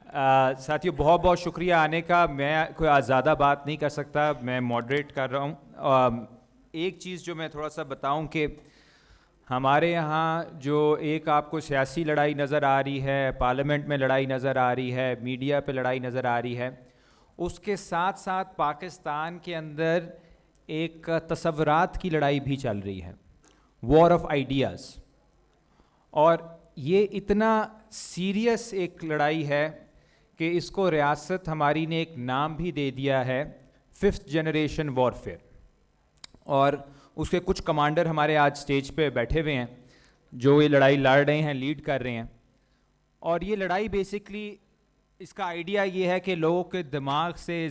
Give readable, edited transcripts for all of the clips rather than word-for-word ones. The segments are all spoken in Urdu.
ساتھیو بہت بہت شکریہ آنے کا. میں کوئی زیادہ بات نہیں کر سکتا, میں ماڈریٹ کر رہا ہوں. ایک چیز جو میں تھوڑا سا بتاؤں کہ ہمارے یہاں جو ایک آپ کو سیاسی لڑائی نظر آ رہی ہے, پارلیمنٹ میں لڑائی نظر آ رہی ہے, میڈیا پہ لڑائی نظر آ رہی ہے, اس کے ساتھ ساتھ پاکستان کے اندر ایک تصورات کی لڑائی بھی چل رہی ہے, وار آف آئیڈیاز. اور یہ اتنا سیریس ایک لڑائی ہے کہ اس کو ریاست ہماری نے ایک نام بھی دے دیا ہے, 5th جنریشن وارفیئر. اور اس کے کچھ کمانڈر ہمارے آج سٹیج پہ بیٹھے ہوئے ہیں جو یہ لڑائی لڑ رہے ہیں, لیڈ کر رہے ہیں. اور یہ لڑائی بیسکلی اس کا آئیڈیا یہ ہے کہ لوگوں کے دماغ سے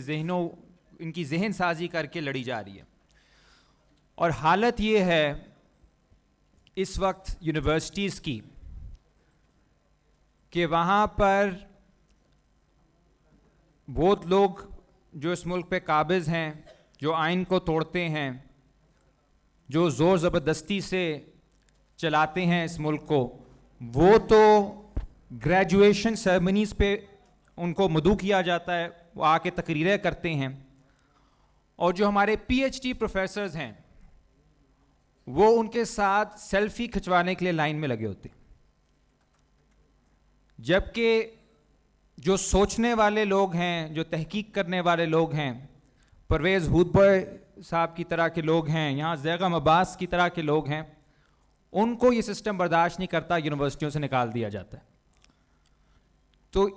ان کی ذہن سازی کر کے لڑی جا رہی ہے. اور حالت یہ ہے اس وقت یونیورسٹیز کی کہ وہاں پر وہ لوگ جو اس ملک پہ قابض ہیں, جو آئین کو توڑتے ہیں, جو زور زبردستی سے چلاتے ہیں اس ملک کو, وہ تو گریجویشن سیرمنیز پہ ان کو مدعو کیا جاتا ہے, وہ آ کے تقریریں کرتے ہیں. اور جو ہمارے پی ایچ ڈی پروفیسرز ہیں وہ ان کے ساتھ سیلفی کھنچوانے کے لیے لائن میں لگے ہوتے ہیں. جبکہ جو سوچنے والے لوگ ہیں, جو تحقیق کرنے والے لوگ ہیں, پرویز ہودبوئے صاحب کی طرح کے لوگ ہیں, یہاں زیغم عباس کی طرح کے لوگ ہیں, ان کو یہ سسٹم برداشت نہیں کرتا, یونیورسٹیوں سے نکال دیا جاتا ہے. تو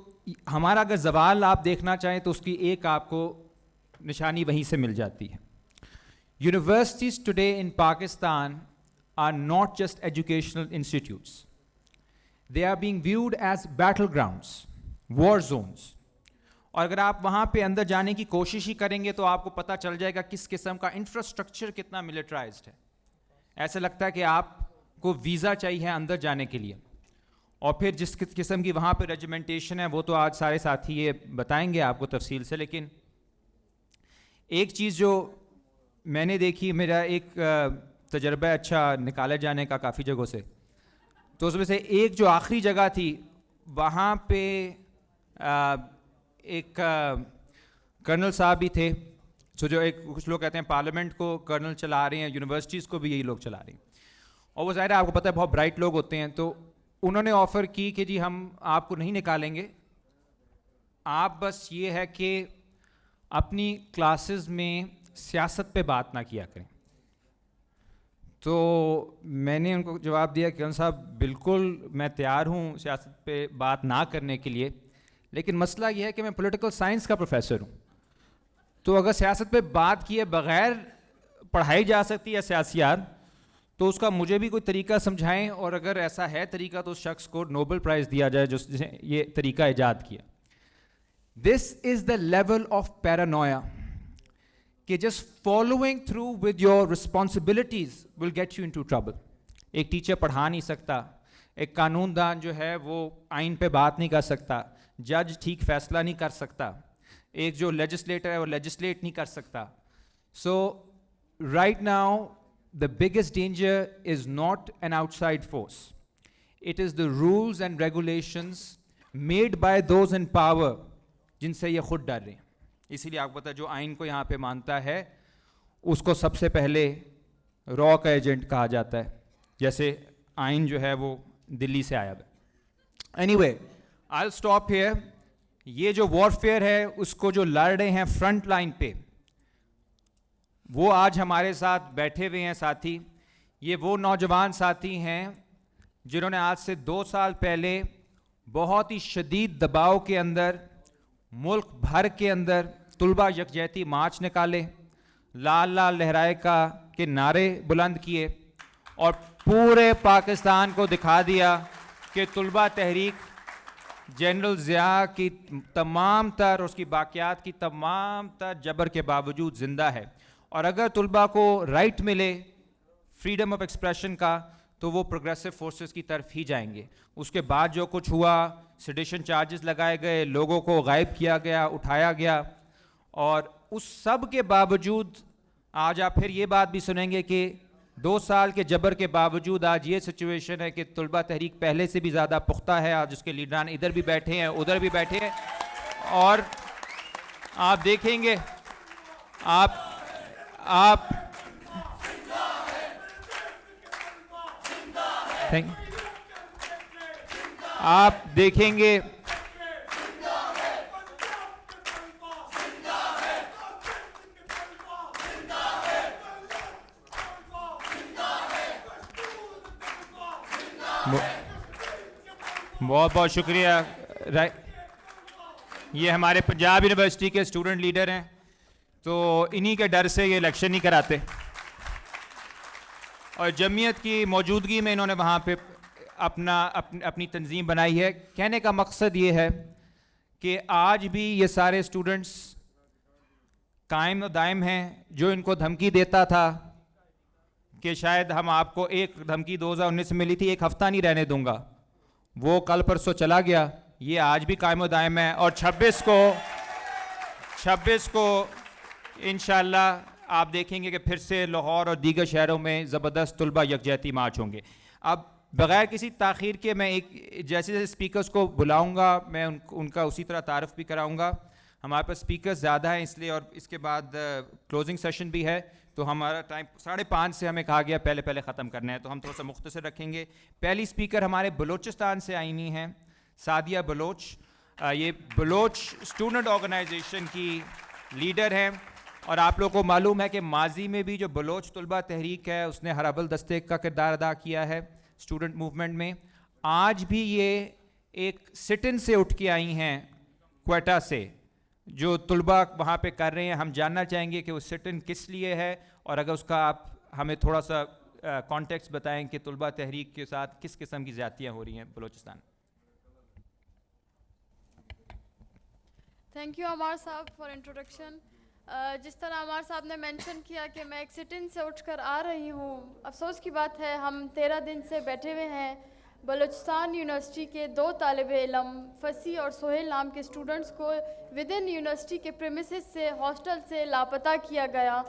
ہمارا اگر زوال آپ دیکھنا چاہیں تو اس کی ایک آپ کو نشانی وہیں سے مل جاتی ہے. Universities today in Pakistan are not just educational institutes, they are being viewed as battlegrounds, war zones. اور اگر آپ وہاں پہ اندر جانے کی کوشش ہی کریں گے تو آپ کو پتہ چل جائے گا کس قسم کا انفراسٹرکچر کتنا ملٹرائزڈ ہے. ایسا لگتا ہے کہ آپ کو ویزا چاہیے اندر جانے کے لیے. اور پھر جس قسم کی وہاں پہ ریجیمنٹیشن ہے وہ تو آج سارے ساتھی یہ بتائیں گے آپ کو تفصیل سے. لیکن ایک چیز جو میں نے دیکھی, میرا ایک تجربہ اچھا نکالے جانے کا کافی جگہوں سے, تو اس میں سے ایک جو آخری جگہ تھی وہاں پہ ایک کرنل صاحب بھی تھے, جو ایک کچھ لوگ کہتے ہیں پارلیمنٹ کو کرنل چلا رہے ہیں, یونیورسٹیز کو بھی یہی لوگ چلا رہے ہیں. اور وہ ظاہر ہے آپ کو پتہ ہے بہت برائٹ لوگ ہوتے ہیں, تو انہوں نے آفر کی کہ جی ہم آپ کو نہیں نکالیں گے, آپ بس یہ ہے کہ اپنی کلاسز میں سیاست پہ بات نہ کیا کریں. تو میں نے ان کو جواب دیا کہ صاحب بالکل میں تیار ہوں سیاست پہ بات نہ کرنے کے لیے, لیکن مسئلہ یہ ہے کہ میں پولیٹیکل سائنس کا پروفیسر ہوں, تو اگر سیاست پہ بات کیے بغیر پڑھائی جا سکتی ہے سیاسیات, تو اس کا مجھے بھی کوئی طریقہ سمجھائیں, اور اگر ایسا ہے طریقہ تو اس شخص کو نوبل پرائز دیا جائے جس نے یہ طریقہ ایجاد کیا. دس از دا لیول آف پیرانویا کہ just following through with your responsibilities will get you into trouble. ایک ٹیچر پڑھا نہیں سکتا, ایک قانون دان جو ہے وہ آئین پہ بات نہیں کر سکتا, جج ٹھیک فیصلہ نہیں کر سکتا, ایک جو لیجسلیٹر ہے وہ لیجسلیٹ نہیں کر سکتا. So right now the biggest danger is not an outside force. It is the rules and regulations made by those in power جن سے یہ خود ڈر رہے ہیں. اسی لیے آپ کو پتا ہے جو آئین کو یہاں پہ مانتا ہے اس کو سب سے پہلے را کا ایجنٹ کہا جاتا ہے, جیسے آئین جو ہے وہ دلی سے آیا ہے. Anyway, I'll stop here. یہ جو وارفیئر ہے اس کو جو لڑ رہے ہیں فرنٹ لائن پہ, وہ آج ہمارے ساتھ بیٹھے ہوئے ہیں ساتھی. یہ وہ نوجوان ساتھی ہیں جنہوں نے آج سے 2 سال پہلے بہت ہی شدید دباؤ کے اندر ملک بھر کے اندر طلبہ یکجہتی مارچ نکالے, لال لال لہرائے کا کے نعرے بلند کیے, اور پورے پاکستان کو دکھا دیا کہ طلبہ تحریک جنرل ضیاء کی تمام تر اس کی باقیات کی تمام تر جبر کے باوجود زندہ ہے. اور اگر طلبہ کو رائٹ ملے فریڈم آف ایکسپریشن کا تو وہ پروگریسو فورسز کی طرف ہی جائیں گے. اس کے بعد جو کچھ ہوا, سیڈیشن چارجز لگائے گئے, لوگوں کو غائب کیا گیا, اٹھایا گیا, اور اس سب کے باوجود آج آپ پھر یہ بات بھی سنیں گے کہ 2 سال کے جبر کے باوجود آج یہ سچویشن ہے کہ طلبہ تحریک پہلے سے بھی زیادہ پختہ ہے. آج اس کے لیڈران ادھر بھی بیٹھے ہیں, ادھر بھی بیٹھے ہیں, اور آپ دیکھیں گے آپ دیکھیں گے بہت بہت شکریہ. یہ ہمارے پنجاب یونیورسٹی کے اسٹوڈنٹ لیڈر ہیں, تو انہی کے ڈر سے یہ الیکشن نہیں کراتے, اور جمعیت کی موجودگی میں انہوں نے وہاں پہ اپنی تنظیم بنائی ہے. کہنے کا مقصد یہ ہے کہ آج بھی یہ سارے اسٹوڈنٹس قائم و دائم ہیں. جو ان کو دھمکی دیتا تھا کہ شاید ہم آپ کو ایک دھمکی 2019 میں ملی تھی, 1 ہفتہ نہیں رہنے دوں گا, وہ کل پرسوں چلا گیا. یہ آج بھی قائم و دائم ہے, اور 26 کو انشاءاللہ آپ دیکھیں گے کہ پھر سے لاہور اور دیگر شہروں میں زبردست طلبہ یکجہتی مارچ ہوں گے. اب بغیر کسی تاخیر کے میں جیسے جیسے اسپیکرز کو بلاؤں گا, میں ان کا اسی طرح تعارف بھی کراؤں گا. ہمارے پاس اسپیکرز زیادہ ہیں اس لیے, اور اس کے بعد کلوزنگ سیشن بھی ہے, تو ہمارا ٹائم 5:30 سے ہمیں کہا گیا پہلے ختم کرنا ہے, تو ہم تھوڑا سا مختصر رکھیں گے. پہلی اسپیکر ہمارے بلوچستان سے آئی ہوئی ہیں, سعدیہ بلوچ. یہ بلوچ اسٹوڈنٹ آرگنائزیشن کی لیڈر ہیں, اور آپ لوگوں کو معلوم ہے کہ ماضی میں بھی جو بلوچ طلبہ تحریک ہے اس نے ہرابل دستے کا کردار ادا کیا ہے اسٹوڈنٹ موومنٹ میں. آج بھی یہ ایک سٹن سے اٹھ کے آئی ہیں کوئٹہ سے, جو طلبہ وہاں پہ کر رہے ہیں. ہم جاننا چاہیں گے کہ وہ سٹن کس لیے ہے, اور اگر اس کا آپ ہمیں تھوڑا سا کانٹیکسٹ بتائیں کہ طلبہ تحریک کے ساتھ کس قسم کی زیادتیاں ہو رہی ہیں بلوچستان. تھینک یو عمار صاحب فار انٹروڈکشن. جس طرح عمار صاحب نے مینشن کیا کہ میں ایک سٹن سے اٹھ کر آ رہی ہوں, افسوس کی بات ہے ہم 13 دن سے بیٹھے ہوئے ہیں. بلوچستان یونیورسٹی کے 2 طالب علم فصیح اور سہیل نام کے اسٹوڈنٹس کو ود ان یونیورسٹی کے پریمیسز سے ہاسٹل سے لاپتہ کیا گیا.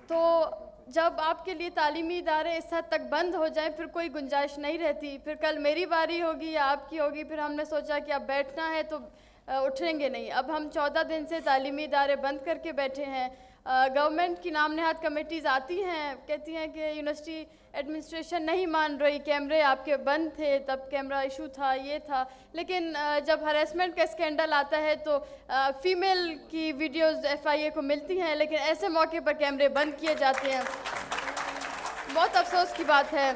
تو جب آپ کے لیے تعلیمی ادارے اس حد تک بند ہو جائیں پھر کوئی گنجائش نہیں رہتی. پھر کل میری باری ہوگی یا آپ کی ہوگی, پھر ہم نے سوچا کہ اب بیٹھنا ہے تو اٹھیں گے نہیں. اب ہم 14 دن سے تعلیمی ادارے بند کر کے بیٹھے ہیں. گورنمنٹ کی نام نہاد کمیٹیز آتی ہیں, کہتی ہیں کہ یونیورسٹی ایڈمنسٹریشن نہیں مان رہی, کیمرے آپ کے بند تھے, تب کیمرہ ایشو تھا, یہ تھا. لیکن جب ہریسمنٹ کا اسکینڈل آتا ہے تو فیمیل کی ویڈیوز FIA کو ملتی ہیں, لیکن ایسے موقع پر کیمرے بند کیے جاتے ہیں. بہت افسوس کی بات ہے.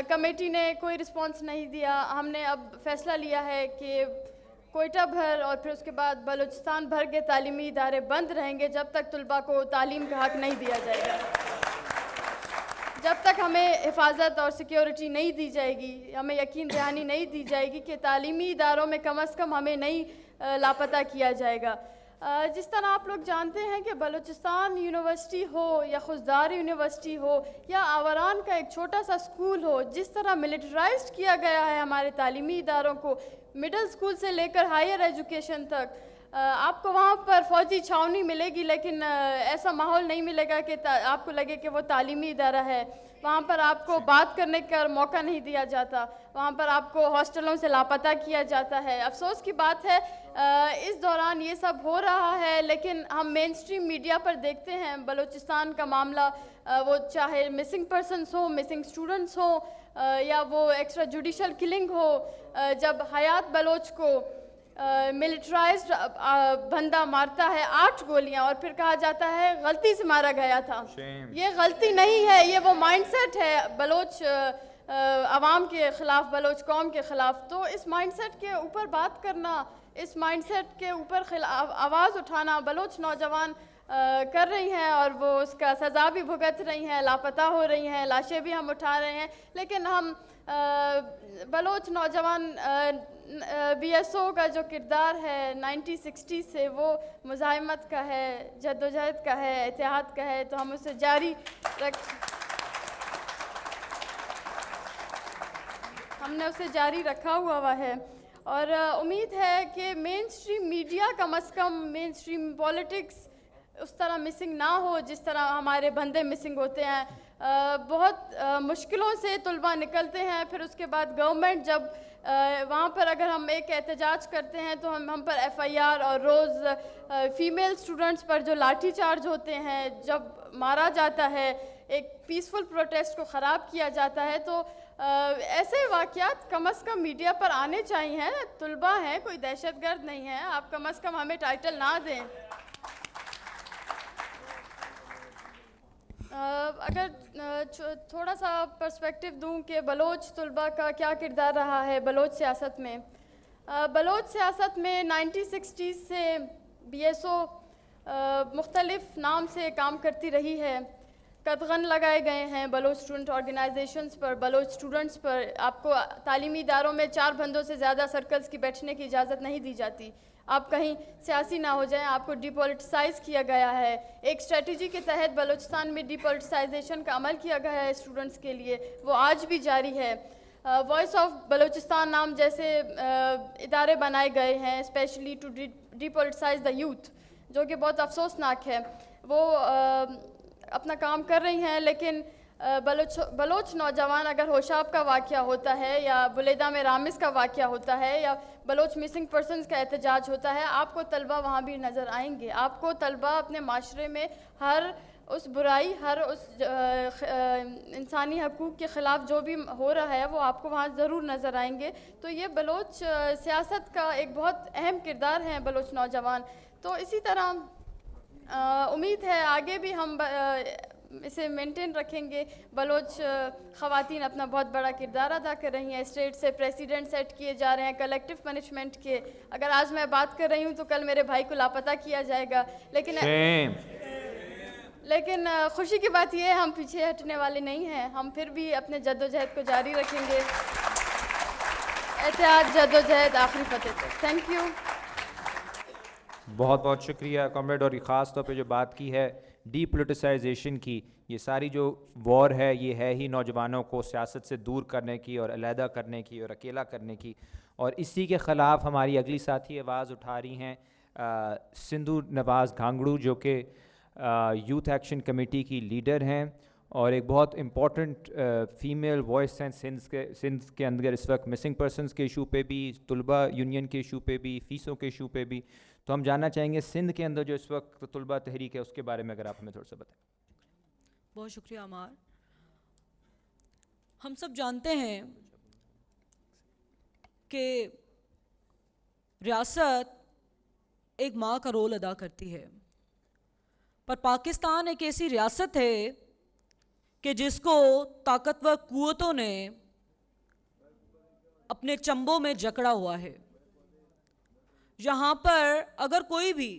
کمیٹی نے کوئی رسپانس نہیں دیا. ہم نے اب فیصلہ لیا ہے کہ کوئٹہ بھر اور پھر اس کے بعد بلوچستان بھر کے تعلیمی ادارے بند رہیں گے جب تک طلباء کو تعلیم کا حق نہیں دیا جائے گا, جب تک ہمیں حفاظت اور سیکیورٹی نہیں دی جائے گی, ہمیں یقین دہانی نہیں دی جائے گی کہ تعلیمی اداروں میں کم از کم ہمیں نہیں لاپتہ کیا جائے گا. جس طرح آپ لوگ جانتے ہیں کہ بلوچستان یونیورسٹی ہو یا خضدار یونیورسٹی ہو یا آوران کا ایک چھوٹا سا اسکول ہو, جس طرح ملٹرائزڈ کیا گیا ہے ہمارے تعلیمی اداروں کو, مڈل اسکول سے لے کر ہائر ایجوکیشن تک, آپ کو وہاں پر فوجی چھاؤنی ملے گی لیکن ایسا ماحول نہیں ملے گا کہ آپ کو لگے کہ وہ تعلیمی ادارہ ہے. وہاں پر آپ کو بات کرنے کا موقع نہیں دیا جاتا, وہاں پر آپ کو ہاسٹلوں سے لاپتہ کیا جاتا ہے. افسوس کی بات ہے اس دوران یہ سب ہو رہا ہے, لیکن ہم مین اسٹریم میڈیا پر دیکھتے ہیں بلوچستان کا معاملہ, وہ چاہے مسنگ پرسنس ہوں, مسنگ اسٹوڈنٹس ہوں, یا وہ ایکسٹرا جوڈیشل کلنگ ہو. جب حیات بلوچ کو ملٹرائزڈ بندہ مارتا ہے 8 گولیاں اور پھر کہا جاتا ہے غلطی سے مارا گیا تھا. یہ غلطی نہیں ہے, یہ وہ مائنڈ سیٹ ہے بلوچ عوام کے خلاف, بلوچ قوم کے خلاف. تو اس مائنڈ سیٹ کے اوپر بات کرنا, اس مائنڈ سیٹ کے اوپر آواز اٹھانا بلوچ نوجوان کر رہی ہیں, اور وہ اس کا سزا بھی بھگت رہی ہیں, لاپتہ ہو رہی ہیں, لاشیں بھی ہم اٹھا رہے ہیں. لیکن ہم بلوچ نوجوان BSO کا جو کردار ہے 1960 سے وہ مزاحمت کا ہے, جدوجہد کا ہے, اتحاد کا ہے, تو ہم اسے ہم نے اسے جاری رکھا ہوا ہے. اور امید ہے کہ مین اسٹریم میڈیا کم از کم مین اسٹریم پولیٹکس اس طرح مسنگ نہ ہو جس طرح ہمارے بندے مسنگ ہوتے ہیں. بہت مشکلوں سے طلباء نکلتے ہیں. پھر اس کے بعد گورنمنٹ جب وہاں پر اگر ہم ایک احتجاج کرتے ہیں تو ہم پر FIR اور روز فیمیل اسٹوڈنٹس پر جو لاٹھی چارج ہوتے ہیں, جب مارا جاتا ہے, ایک پیسفل پروٹیسٹ کو خراب کیا جاتا ہے, تو ایسے واقعات کم از کم میڈیا پر آنے چاہیے. طلباء ہیں, کوئی دہشت گرد نہیں ہے, آپ کم از کم ہمیں ٹائٹل نہ دیں. اگر تھوڑا سا پرسپیکٹو دوں کہ بلوچ طلباء کا کیا کردار رہا ہے بلوچ سیاست میں. بلوچ سیاست میں 1960s سے BSO مختلف نام سے کام کرتی رہی ہے. قدغن لگائے گئے ہیں بلوچ اسٹوڈنٹ آرگنائزیشنز پر, بلوچ اسٹوڈنٹس پر. آپ کو تعلیمی اداروں میں 4 بندوں سے زیادہ سرکلز کی بیٹھنے کی اجازت نہیں دی جاتی. آپ کہیں سیاسی نہ ہو جائیں, آپ کو ڈی پولیٹیسائز کیا گیا ہے. ایک اسٹریٹجی کے تحت بلوچستان میں ڈی پولیٹیسائزیشن کا عمل کیا گیا ہے اسٹوڈنٹس کے لیے, وہ آج بھی جاری ہے. وائس آف بلوچستان نام جیسے ادارے بنائے گئے ہیں especially to depoliticize the youth, جو کہ بہت افسوسناک ہے. وہ اپنا کام کر رہی ہیں, لیکن بلوچ نوجوان اگر ہوشاب کا واقعہ ہوتا ہے یا بلیدہ میں رامس کا واقعہ ہوتا ہے یا بلوچ مسنگ پرسنز کا احتجاج ہوتا ہے, آپ کو طلبہ وہاں بھی نظر آئیں گے. آپ کو طلبہ اپنے معاشرے میں ہر اس برائی, ہر اس انسانی حقوق کے خلاف جو بھی ہو رہا ہے وہ آپ کو وہاں ضرور نظر آئیں گے. تو یہ بلوچ سیاست کا ایک بہت اہم کردار ہے بلوچ نوجوان. تو اسی طرح امید ہے آگے بھی ہم اسے مینٹین رکھیں گے. بلوچ خواتین اپنا بہت بڑا کردار ادا کر رہی ہیں. اسٹیٹ سے پریسیڈنٹ سیٹ کیے جا رہے ہیں کلیکٹیو پنشمنٹ کے. اگر آج میں بات کر رہی ہوں تو کل میرے بھائی کو لاپتہ کیا جائے گا, لیکن خوشی کی بات یہ ہے ہم پیچھے ہٹنے والے نہیں ہیں. ہم پھر بھی اپنے جدوجہد کو جاری رکھیں گے. اتحاد جدوجہد آخری فتح تک. Thank you. بہت بہت شکریہ کامریڈ. اور خاص طور پہ جو بات کی ہے ڈی پولیٹیسائزیشن کی, یہ ساری جو وار ہے یہ ہے ہی نوجوانوں کو سیاست سے دور کرنے کی اور علیحدہ کرنے کی اور اکیلا کرنے کی. اور اسی کے خلاف ہماری اگلی ساتھی آواز اٹھا رہی ہیں سندھو نواز گھانگڑو, جو کہ یوتھ ایکشن کمیٹی کی لیڈر ہیں اور ایک بہت امپورٹنٹ فیمیل وائس ہیں سندھ کے اندر اس وقت مسنگ پرسنز کے ایشو پہ بھی, طلباء یونین کے ایشو پہ بھی, فیسوں کے ایشو پہ بھی. تو ہم جاننا چاہیں گے سندھ کے اندر جو اس وقت طلباء تحریک ہے اس کے بارے میں اگر آپ ہمیں تھوڑا سا بتائیں. بہت شکریہ عمار. ہم سب جانتے ہیں کہ ریاست ایک ماں کا رول ادا کرتی ہے, پر پاکستان ایک ایسی ریاست ہے کہ جس کو طاقتور قوتوں نے اپنے چنبوں میں جکڑا ہوا ہے. یہاں پر اگر کوئی بھی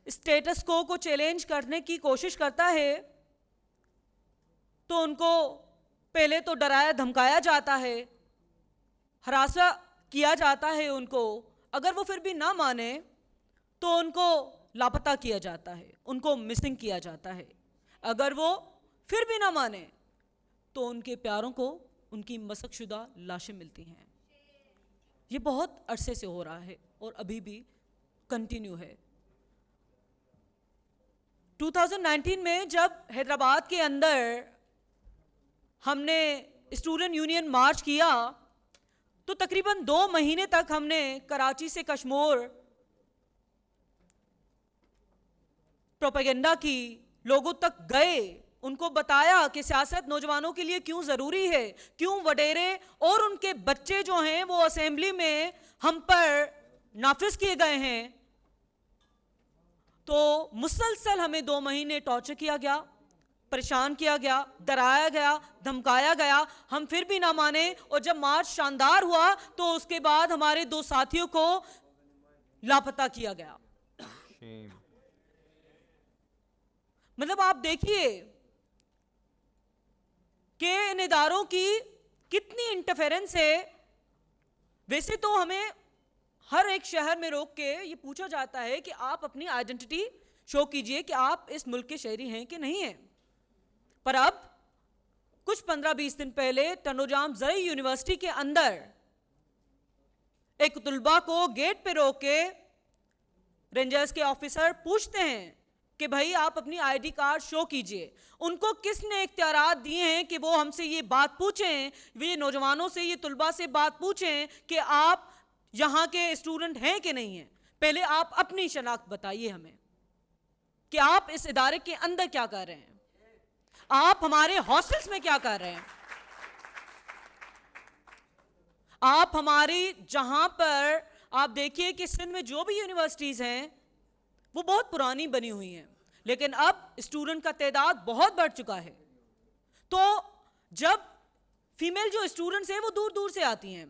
اسٹیٹس کو چیلنج کرنے کی کوشش کرتا ہے تو ان کو پہلے تو ڈرایا دھمکایا جاتا ہے, ہراساں کیا جاتا ہے ان کو. اگر وہ پھر بھی نہ مانے تو ان کو لاپتہ کیا جاتا ہے, ان کو مسنگ کیا جاتا ہے. اگر وہ پھر بھی نہ مانے تو ان کے پیاروں کو ان کی مسخ شدہ لاشیں ملتی ہیں. یہ بہت عرصے سے ہو رہا ہے اور ابھی بھی کنٹینیو ہے. 2019 میں جب حیدرآباد کے اندر ہم نے اسٹوڈنٹ یونین مارچ کیا تو تقریباً 2 مہینے تک ہم نے کراچی سے کشمور پروپیگنڈا کی, لوگوں تک گئے, ان کو بتایا کہ سیاست نوجوانوں کے لیے کیوں ضروری ہے, کیوں وڈیرے اور ان کے بچے جو ہیں وہ اسمبلی میں ہم پر نافذ کیے گئے ہیں. تو مسلسل ہمیں 2 مہینے ٹارچر کیا گیا, پریشان کیا گیا, ڈرایا گیا, دھمکایا گیا. ہم پھر بھی نہ مانے اور جب مارچ شاندار ہوا تو اس کے بعد ہمارے 2 ساتھیوں کو لاپتہ کیا گیا. مطلب آپ دیکھیے کہ ان اداروں کی کتنی انٹرفیرنس ہے. ویسے تو ہمیں ہر ایک شہر میں روک کے یہ پوچھا جاتا ہے کہ آپ اپنی آئیڈینٹی شو کیجئے کہ آپ اس ملک کے شہری ہیں کہ نہیں ہیں, پر اب کچھ 15-20 دن پہلے ٹنڈوجام زرعی یونیورسٹی کے اندر ایک طلباء کو گیٹ پہ روک کے رینجرز کے آفیسر پوچھتے ہیں کہ بھائی آپ اپنی آئی ڈی کارڈ شو کیجئے. ان کو کس نے اختیارات دیے ہیں کہ وہ ہم سے یہ بات پوچھیں, یہ نوجوانوں سے, یہ طلباء سے بات پوچھیں کہ آپ یہاں کے اسٹوڈنٹ ہیں کہ نہیں ہیں؟ پہلے آپ اپنی شناخت بتائیے ہمیں کہ آپ اس ادارے کے اندر کیا کر رہے ہیں, آپ ہمارے ہاسٹلز میں کیا کر رہے ہیں, آپ ہماری جہاں پر آپ دیکھیے کہ سندھ میں جو بھی یونیورسٹیز ہیں وہ بہت پرانی بنی ہوئی ہیں, لیکن اب اسٹوڈنٹ کا تعداد بہت بڑھ چکا ہے. تو جب فیمیل جو اسٹوڈنٹس ہیں وہ دور دور سے آتی ہیں,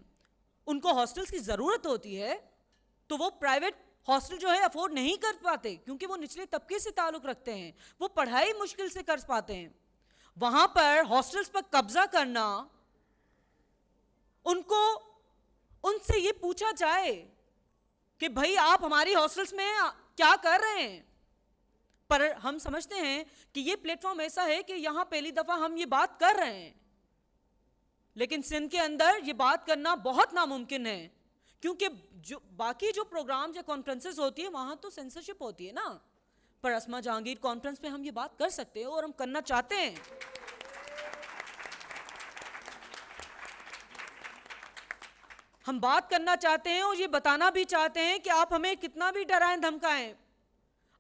ان کو ہاسٹلز کی ضرورت ہوتی ہے, تو وہ پرائیویٹ ہاسٹل جو ہے افورڈ نہیں کر پاتے کیونکہ وہ نچلے طبقے سے تعلق رکھتے ہیں, وہ پڑھائی مشکل سے کر پاتے ہیں. وہاں پر ہاسٹلز پر قبضہ کرنا, ان سے یہ پوچھا جائے کہ بھائی آپ ہماری ہاسٹلز میں کیا کر رہے ہیں. پر ہم سمجھتے ہیں کہ یہ پلیٹ فارم ایسا ہے کہ یہاں پہلی دفعہ ہم یہ بات کر رہے ہیں, لیکن سندھ کے اندر یہ بات کرنا بہت ناممکن ہے, کیونکہ جو باقی جو پروگرام یا کانفرنسز ہوتی ہیں وہاں تو سینسرشپ ہوتی ہے نا, پر اسما جہانگیر کانفرنس پہ ہم یہ بات کر سکتے ہیں اور ہم کرنا چاہتے ہیں. ہم بات کرنا چاہتے ہیں اور یہ بتانا بھی چاہتے ہیں کہ آپ ہمیں کتنا بھی ڈرائیں دھمکائیں,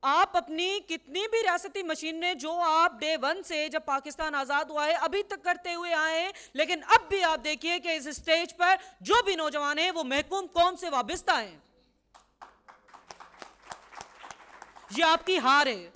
آپ اپنی کتنی بھی ریاستی مشینیں جو آپ ڈے ون سے جب پاکستان آزاد ہوا ہے ابھی تک کرتے ہوئے آئے ہیں, لیکن اب بھی آپ دیکھیے کہ اس اسٹیج پر جو بھی نوجوان ہیں وہ محکوم قوم سے وابستہ ہیں. یہ آپ کی ہار ہے,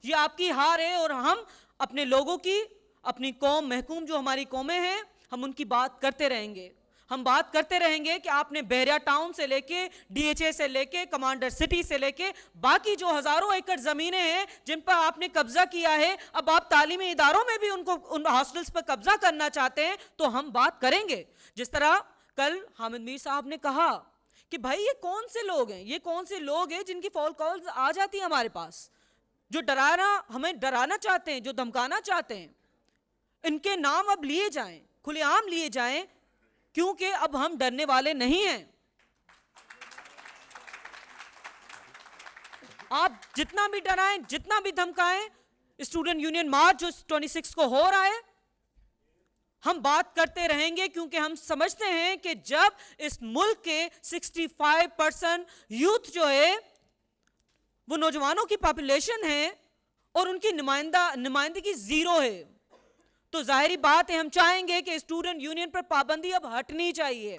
یہ آپ کی ہار ہے, اور ہم اپنے لوگوں کی, اپنی قوم محکوم جو ہماری قومیں ہیں, ہم ان کی بات کرتے رہیں گے. ہم بات کرتے رہیں گے کہ آپ نے بحریہ ٹاؤن سے لے کے ڈی ایچ اے سے لے کے کمانڈر سٹی سے لے کے باقی جو ہزاروں ایکڑ زمینیں ہیں جن پر آپ نے قبضہ کیا ہے, اب آپ تعلیمی اداروں میں بھی ان ہاسٹلز پر قبضہ کرنا چاہتے ہیں, تو ہم بات کریں گے. جس طرح کل حامد میر صاحب نے کہا کہ بھائی یہ کون سے لوگ ہیں, یہ کون سے لوگ ہیں جن کی فون کالز آ جاتی ہیں ہمارے پاس, جو ہمیں ڈرانا چاہتے ہیں, جو دھمکانا چاہتے ہیں. ان کے نام اب لیے جائیں, کھلے عام لیے جائیں, کیونکہ اب ہم ڈرنے والے نہیں ہیں. آپ جتنا بھی ڈرائیں, جتنا بھی دھمکائیں, اسٹوڈنٹ یونین مارچ جو 26 کو ہو رہا ہے, ہم بات کرتے رہیں گے, کیونکہ ہم سمجھتے ہیں کہ جب اس ملک کے 65% یوتھ جو ہے وہ نوجوانوں کی پاپولیشن ہے اور ان کی نمائندگی زیرو ہے, تو ظاہری بات ہے ہم چاہیں گے کہ اسٹوڈنٹ یونین پر پابندی اب ہٹنی چاہیے.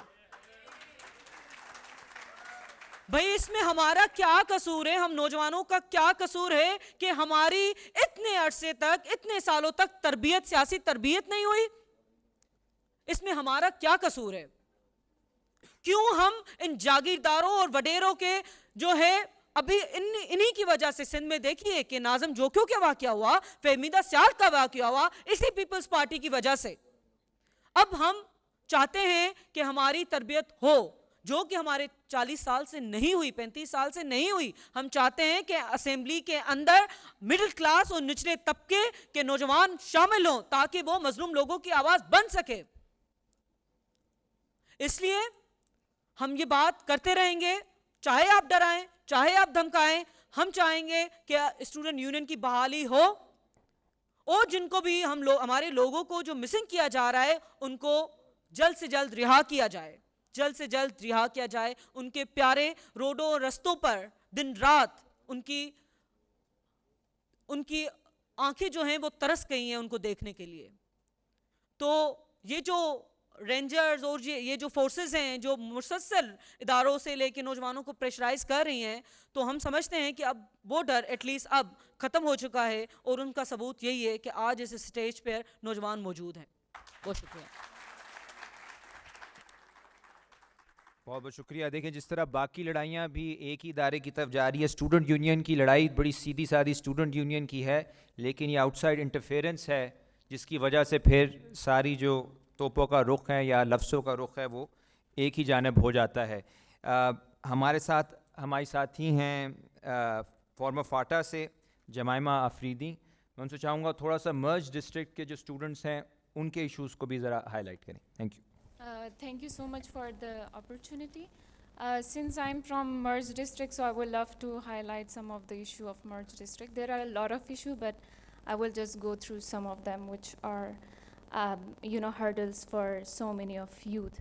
بھئی اس میں ہمارا کیا قصور ہے, ہم نوجوانوں کا کیا قصور ہے کہ ہماری اتنے عرصے تک, اتنے سالوں تک سیاسی تربیت نہیں ہوئی؟ اس میں ہمارا کیا قصور ہے؟ کیوں ہم ان جاگیرداروں اور وڈیروں کے جو ہے ابھی انہی کی وجہ سے سندھ میں دیکھیے کہ ناظم جوکیوں کا واقعہ ہوا, فہمیدہ سیال کا واقعہ ہوا, اسی پیپلز پارٹی کی وجہ سے. اب ہم چاہتے ہیں کہ ہماری تربیت ہو جو کہ ہمارے 40 سال سے نہیں ہوئی, 35 سال سے نہیں ہوئی. ہم چاہتے ہیں کہ اسمبلی کے اندر مڈل کلاس اور نچلے طبقے کے نوجوان شامل ہوں تاکہ وہ مظلوم لوگوں کی آواز بن سکے. اس لیے ہم یہ بات کرتے رہیں گے, چاہے آپ ڈرائیں, چاہے آپ دھمکائیں. ہم چاہیں گے کہ اسٹوڈنٹ یونین کی بحالی ہو, اور جن کو بھی ہمارے لوگوں کو جو مسنگ کیا جا رہا ہے ان کو جلد سے جلد رہا کیا جائے, جلد سے جلد رہا کیا جائے. ان کے پیارے روڈوں اور رستوں پر دن رات ان کی آنکھیں جو ہیں وہ ترس گئی ہیں ان کو دیکھنے کے لیے. تو یہ جو رینجرز اور یہ جو فورسز ہیں جو مسلسل اداروں سے لے کے نوجوانوں کو پریشرائز کر رہی ہیں, تو ہم سمجھتے ہیں کہ اب وہ ڈر ایٹ لیسٹ اب ختم ہو چکا ہے, اور ان کا ثبوت یہی ہے کہ آج اس اسٹیج پر نوجوان موجود ہیں. بہت شکریہ. بہت بہت شکریہ. دیکھیں جس طرح باقی لڑائیاں بھی ایک ہی ادارے کی طرف جا رہی ہے, اسٹوڈنٹ یونین کی لڑائی بڑی سیدھی سادھی اسٹوڈنٹ یونین کی ہے, لیکن یہ آؤٹ سائڈ انٹرفیئرنس ہے جس کی وجہ سے پھر ساری جو توپوں کا رخ ہے یا لفظوں کا رخ ہے وہ ایک ہی جانب ہو جاتا ہے. ہمارے ساتھ ہماری ساتھی ہیں فارمر فاٹا سے جمائمہ آفریدی. میں ان سے چاہوں گا تھوڑا سا مرج ڈسٹرکٹ کے جو اسٹوڈنٹس ہیں ان کے ایشوز کو بھی ذرا ہائی لائٹ کریں. Thank you. Thank you so much for the opportunity. Since I'm from merged district, so I would love to highlight some of the issue of merged district. There are a lot of issue, but I will just go through some of them which are, hurdles for so many of youth.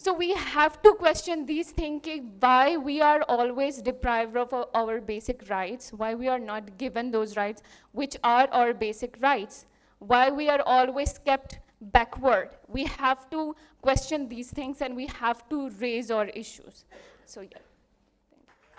So we have to question these things, why we are always deprived of our basic rights, why we are not given those rights which are our basic rights, why we are always kept backward. We have to question these things and we have to raise our issues. So yeah.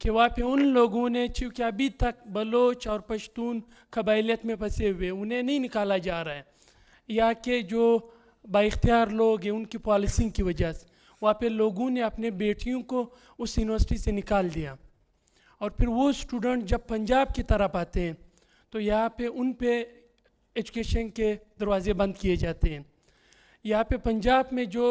کہ وہاں پہ ان لوگوں نے چونکہ ابھی تک بلوچ اور پشتون قبائلیت میں پھنسے ہوئے انہیں نہیں نکالا جا رہا ہے، یا کہ جو با اختیار لوگ ہیں ان کی پالیسنگ کی وجہ سے وہاں پہ لوگوں نے اپنے بیٹیوں کو اس یونیورسٹی سے نکال دیا، اور پھر وہ اسٹوڈنٹ جب پنجاب کی طرف آتے ہیں تو یہاں پہ ان پہ ایجوکیشن کے دروازے بند کیے جاتے ہیں. یہاں پہ پنجاب میں جو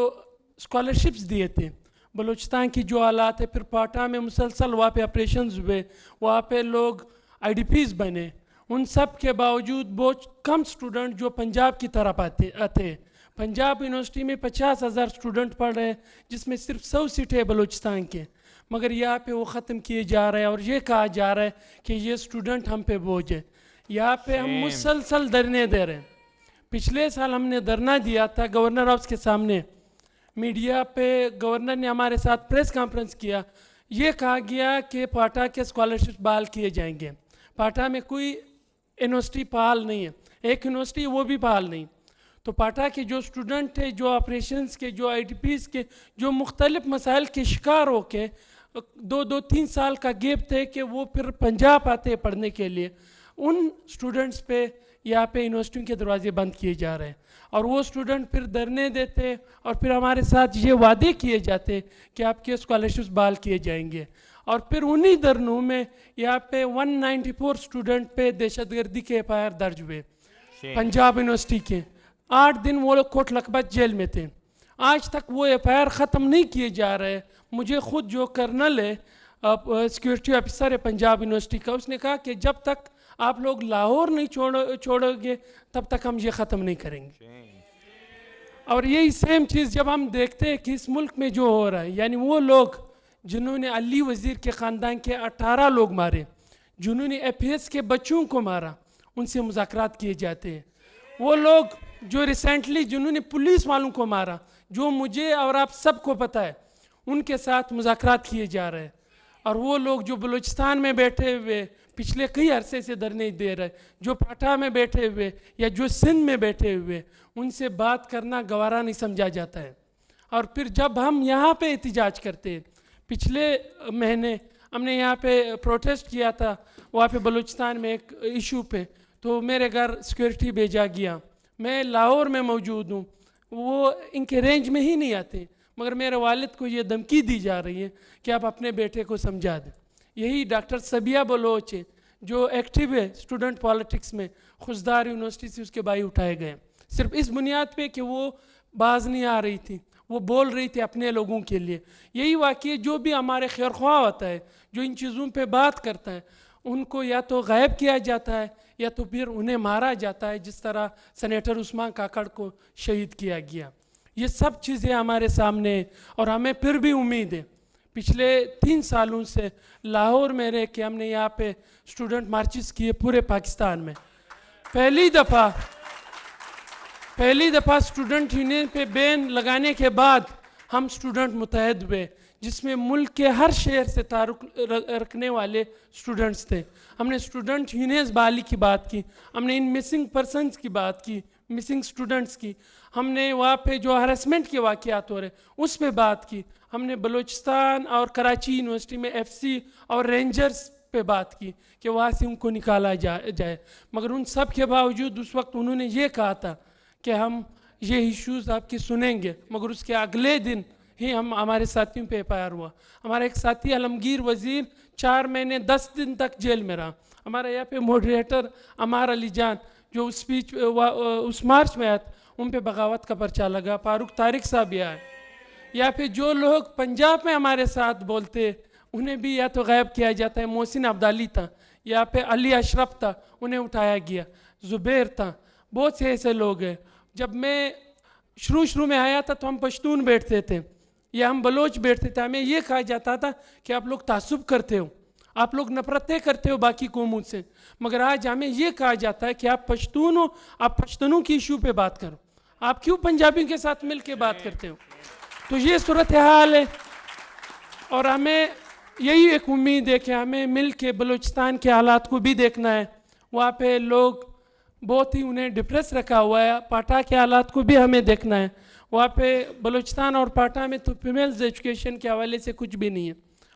اسکالرشپس دیے تھے، بلوچستان کی جو حالات ہے، پھر پاٹا میں مسلسل وہاں پہ آپریشنز ہوئے، وہاں پہ لوگ آئی ڈی پیز بنے، ان سب کے باوجود بہت کم اسٹوڈنٹ جو پنجاب کی طرف آتے. پنجاب یونیورسٹی میں 50,000 اسٹوڈنٹ پڑھ رہے ہیں جس میں صرف 100 سیٹیں بلوچستان کے، مگر یہاں پہ وہ ختم کیے جا رہے ہیں اور یہ کہا جا رہا ہے کہ یہ اسٹوڈنٹ ہم پہ بوجھ ہے. یہاں پہ ہم مسلسل دھرنے دے رہے ہیں. پچھلے سال ہم نے دھرنا دیا تھا گورنر ہاؤس کے سامنے، میڈیا پہ گورنر نے ہمارے ساتھ پریس کانفرنس کیا، یہ کہا گیا کہ پاٹا کے اسکالرشپ بحال کیے جائیں گے. پاٹا میں کوئی یونیورسٹی فعال نہیں ہے، ایک یونیورسٹی وہ بھی فعال نہیں. تو پاٹا کے جو اسٹوڈنٹ تھے، جو آپریشنز کے، جو آئی ٹی پیز کے، جو مختلف مسائل کے شکار ہو کے 2-3 سال کا گیپ تھے کہ وہ پھر پنجاب آتے پڑھنے کے لیے، ان اسٹوڈنٹس پہ یہاں پہ یونیورسٹیوں کے دروازے بند کیے جا رہے ہیں. اور وہ اسٹوڈنٹ پھر دھرنے دیتے اور پھر ہمارے ساتھ یہ وعدے کیے جاتے کہ آپ کے اسکالرشپس بحال کیے جائیں گے، اور پھر انہی دھرنوں میں یہاں پہ 194 اسٹوڈنٹ پہ دہشت گردی کے ایف آئی آر درج ہوئے پنجاب یونیورسٹی کے. 8 دن وہ لوگ کوٹ لکھپت جیل میں تھے. آج تک وہ ایف آئی آر ختم نہیں کیے جا رہے. مجھے خود جو کرنل ہے سیکورٹی آفیسر ہے پنجاب یونیورسٹی کا، اس نے کہا کہ جب تک آپ لوگ لاہور نہیں چھوڑو گے تب تک ہم یہ ختم نہیں کریں گے. اور یہی سیم چیز جب ہم دیکھتے ہیں کہ اس ملک میں جو ہو رہا ہے، یعنی وہ لوگ جنہوں نے علی وزیر کے خاندان کے 18 لوگ مارے، جنہوں نے ایف ایس کے بچوں کو مارا، ان سے مذاکرات کیے جاتے ہیں. وہ لوگ جو ریسنٹلی جنہوں نے پولیس والوں کو مارا، جو مجھے اور آپ سب کو پتہ ہے، ان کے ساتھ مذاکرات کیے جا رہے ہیں. اور وہ لوگ جو بلوچستان میں بیٹھے ہوئے پچھلے کئی عرصے سے دھرنے دے رہے، جو پاٹا میں بیٹھے ہوئے یا جو سندھ میں بیٹھے ہوئے، ان سے بات کرنا گوارا نہیں سمجھا جاتا ہے. اور پھر جب ہم یہاں پہ احتجاج کرتے ہیں، پچھلے مہینے ہم نے یہاں پہ پروٹیسٹ کیا تھا وہاں پہ بلوچستان میں ایک ایشو پہ، تو میرے گھر سیکورٹی بھیجا گیا. میں لاہور میں موجود ہوں، وہ ان کے رینج میں ہی نہیں آتے، مگر میرے والد کو یہ دھمکی دی جا رہی ہے کہ آپ اپنے بیٹے کو سمجھا دیں. یہی ڈاکٹر سبیہ بلوچ ہے جو ایکٹیو ہے اسٹوڈنٹ پالیٹکس میں، خزدار یونیورسٹی سے اس کے بھائی اٹھائے گئے صرف اس بنیاد پہ کہ وہ باز نہیں آ رہی تھی، وہ بول رہی تھی اپنے لوگوں کے لیے. یہی واقعہ جو بھی ہمارے خیر خواہ ہوتا ہے، جو ان چیزوں پہ بات کرتا ہے، ان کو یا تو غائب کیا جاتا ہے یا تو پھر انہیں مارا جاتا ہے، جس طرح سینیٹر عثمان کاکڑ کو شہید کیا گیا. یہ سب چیزیں ہمارے سامنے ہیں اور ہمیں پھر بھی امید ہے. پچھلے 3 سالوں سے لاہور میں رہ کے ہم نے یہاں پہ اسٹوڈنٹ مارچز کیے پورے پاکستان میں. پہلی دفعہ اسٹوڈنٹ یونین پہ بین لگانے کے بعد ہم اسٹوڈنٹ متحد ہوئے، جس میں ملک کے ہر شہر سے تعلق رکھنے والے اسٹوڈنٹس تھے. ہم نے اسٹوڈنٹ یونینز بحالی کی بات کی، ہم نے ان مسنگ پرسنز کی بات کی، مسنگ اسٹوڈنٹس کی، ہم نے وہاں پہ جو ہراسمنٹ کے واقعات ہو رہے اس پہ بات کی، ہم نے بلوچستان اور کراچی یونیورسٹی میں ایف سی اور رینجرز پہ بات کی کہ وہاں سے ان کو نکالا جائے. مگر ان سب کے باوجود اس وقت انہوں نے یہ کہا تھا کہ ہم یہ ایشوز آپ کی سنیں گے، مگر اس کے اگلے دن ہی ہمارے ساتھیوں پہ ایف آئی آر ہوا. ہمارا ایک ساتھی عالمگیر وزیر 4 مہینے 10 دن تک جیل میں رہا. ہمارے یہاں پہ موڈریٹر عمار علی جان جو اس مارچ میں آیا تھا، ان پہ بغاوت کا پرچہ لگا. فاروق طارق صاحب بھی آئے. یا پھر جو لوگ پنجاب میں ہمارے ساتھ بولتے انہیں بھی یا تو غائب کیا جاتا ہے. محسن عبدالی تھا، یا پہ علی اشرف تھا، انہیں اٹھایا گیا. زبیر تھا، بہت سے ایسے لوگ ہیں. جب میں شروع میں آیا تھا تو ہم پشتون بیٹھتے تھے یا ہم بلوچ بیٹھتے تھے، ہمیں یہ کہا جاتا تھا کہ آپ لوگ تعصب کرتے ہو، آپ لوگ نفرتیں کرتے ہو باقی قوموں سے. مگر آج ہمیں یہ کہا جاتا ہے کہ آپ پشتون ہو، آپ پشتونوں کی ایشو پہ بات کرو، آپ کیوں پنجابیوں کے ساتھ مل کے بات کرتے ہو. تو یہ صورتحال ہے اور ہمیں یہی ایک امید ہے کہ ہمیں مل کے بلوچستان کے حالات کو بھی دیکھنا ہے. وہاں پہ لوگ بہت ہی انہیں ڈپریس رکھا ہوا ہے. پاٹا کے حالات کو بھی ہمیں دیکھنا ہے. وہاں پہ بلوچستان اور پاٹا میں تو فیمیلز ایجوکیشن کے حوالے سے کچھ بھی نہیں ہے.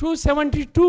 272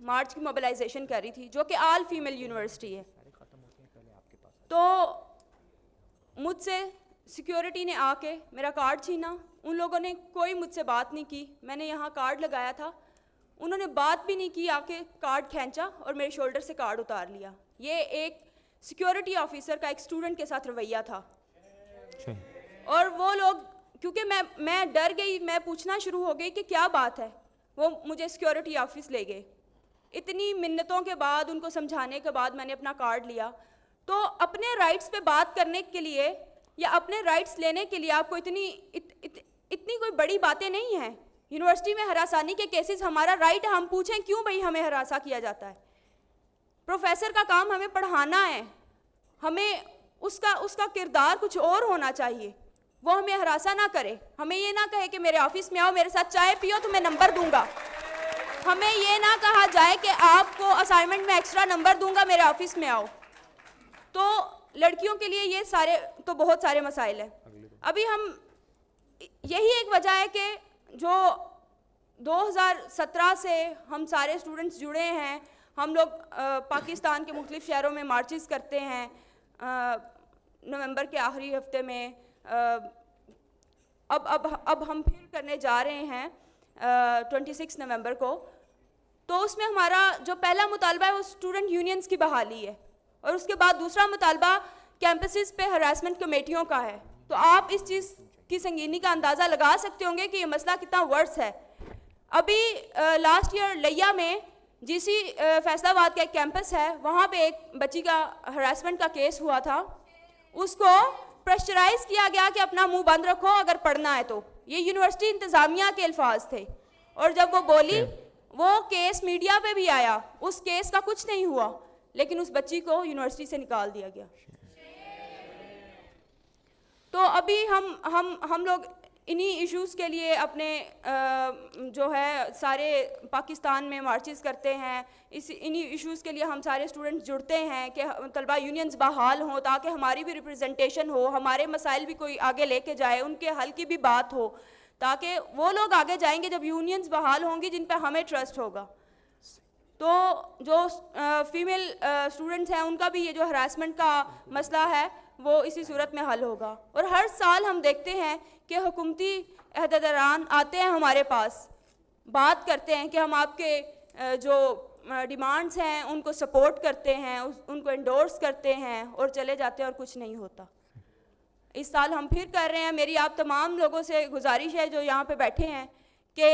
مارچ کی موبلائزیشن کر رہی تھی جو کہ آل فیمیل یونیورسٹی ہے. تو مجھ سے سیکیورٹی نے آ کے میرا کارڈ چھینا. ان لوگوں نے کوئی مجھ سے بات نہیں کی. میں نے یہاں کارڈ لگایا تھا, انہوں نے بات بھی نہیں کی, آ کے کارڈ کھینچا اور میرے شولڈر سے کارڈ اتار لیا. یہ ایک سیکیورٹی آفیسر کا ایک اسٹوڈنٹ کے ساتھ رویہ تھا. اور وہ لوگ, کیونکہ میں ڈر گئی, میں پوچھنا شروع ہو گئی کہ کیا بات ہے. وہ مجھے سیکیورٹی آفس لے گئے. اتنی منتوں کے بعد, ان کو سمجھانے کے بعد میں نے اپنا کارڈ لیا. تو اپنے رائٹس پہ بات کرنے کے لیے یا اپنے رائٹس لینے کے لیے آپ کو اتنی کوئی بڑی باتیں نہیں ہیں. یونیورسٹی میں ہراسانی کے کیسز ہمارا رائٹ ہے, ہم پوچھیں کیوں بھئی ہمیں ہراساں کیا جاتا ہے. پروفیسر کا کام ہمیں پڑھانا ہے, ہمیں اس کا کردار کچھ اور ہونا چاہیے. وہ ہمیں ہراساں نہ کرے, ہمیں یہ نہ کہے کہ میرے آفس میں آؤ, میرے ساتھ چائے پیو تو میں نمبر دوں گا. ہمیں یہ نہ کہا جائے کہ آپ کو اسائنمنٹ میں ایکسٹرا نمبر دوں گا, میرے آفس میں آؤ. تو لڑکیوں کے لیے یہ سارے تو بہت سارے مسائل ہیں. ابھی ہم, یہی ایک وجہ ہے کہ جو 2017 سے ہم سارے اسٹوڈنٹس جڑے ہیں, ہم لوگ پاکستان کے مختلف شہروں میں مارچز کرتے ہیں. نومبر کے آخری ہفتے میں اب ہم پھر کرنے جا رہے ہیں 26 نومبر کو. تو اس میں ہمارا جو پہلا مطالبہ ہے وہ اسٹوڈنٹ یونینز کی بحالی ہے, اور اس کے بعد دوسرا مطالبہ کیمپسز پہ ہراسمنٹ کمیٹیوں کا ہے. تو آپ اس چیز کی سنگینی کا اندازہ لگا سکتے ہوں گے کہ یہ مسئلہ کتنا ورس ہے. ابھی لاسٹ ایئر لیا میں جی سی فیصل آباد کا ایک کیمپس ہے, وہاں پہ ایک بچی کا ہراسمنٹ کا کیس ہوا تھا. اس کو پریشرائز کیا گیا کہ اپنا منہ بند رکھو اگر پڑھنا ہے تو. یہ یونیورسٹی انتظامیہ کے الفاظ تھے, اور جب وہ بولی, وہ کیس میڈیا پہ بھی آیا, اس کیس کا کچھ نہیں ہوا, لیکن اس بچی کو یونیورسٹی سے نکال دیا گیا. تو ابھی ہم لوگ انہی ایشوز کے لیے اپنے جو ہے سارے پاکستان میں مارچز کرتے ہیں. انہی ایشوز کے لیے ہم سارے اسٹوڈنٹس جڑتے ہیں کہ طلبہ یونینز بحال ہوں, تاکہ ہماری بھی ریپرزنٹیشن ہو, ہمارے مسائل بھی کوئی آگے لے کے جائے, ان کے حل کی بھی بات ہو, تاکہ وہ لوگ آگے جائیں گے جب یونینز بحال ہوں گی جن پہ ہمیں ٹرسٹ ہوگا. تو جو فیمیل اسٹوڈنٹس ہیں ان کا بھی یہ جو ہراسمنٹ کا مسئلہ ہے وہ اسی صورت میں حل ہوگا. اور ہر سال ہم دیکھتے ہیں کہ حکومتی عہدیداران آتے ہیں ہمارے پاس, بات کرتے ہیں کہ ہم آپ کے جو ڈیمانڈس ہیں ان کو سپورٹ کرتے ہیں, ان کو انڈورس کرتے ہیں, اور چلے جاتے ہیں اور کچھ نہیں ہوتا. اس سال ہم پھر کر رہے ہیں. میری آپ تمام لوگوں سے گزارش ہے جو یہاں پہ بیٹھے ہیں کہ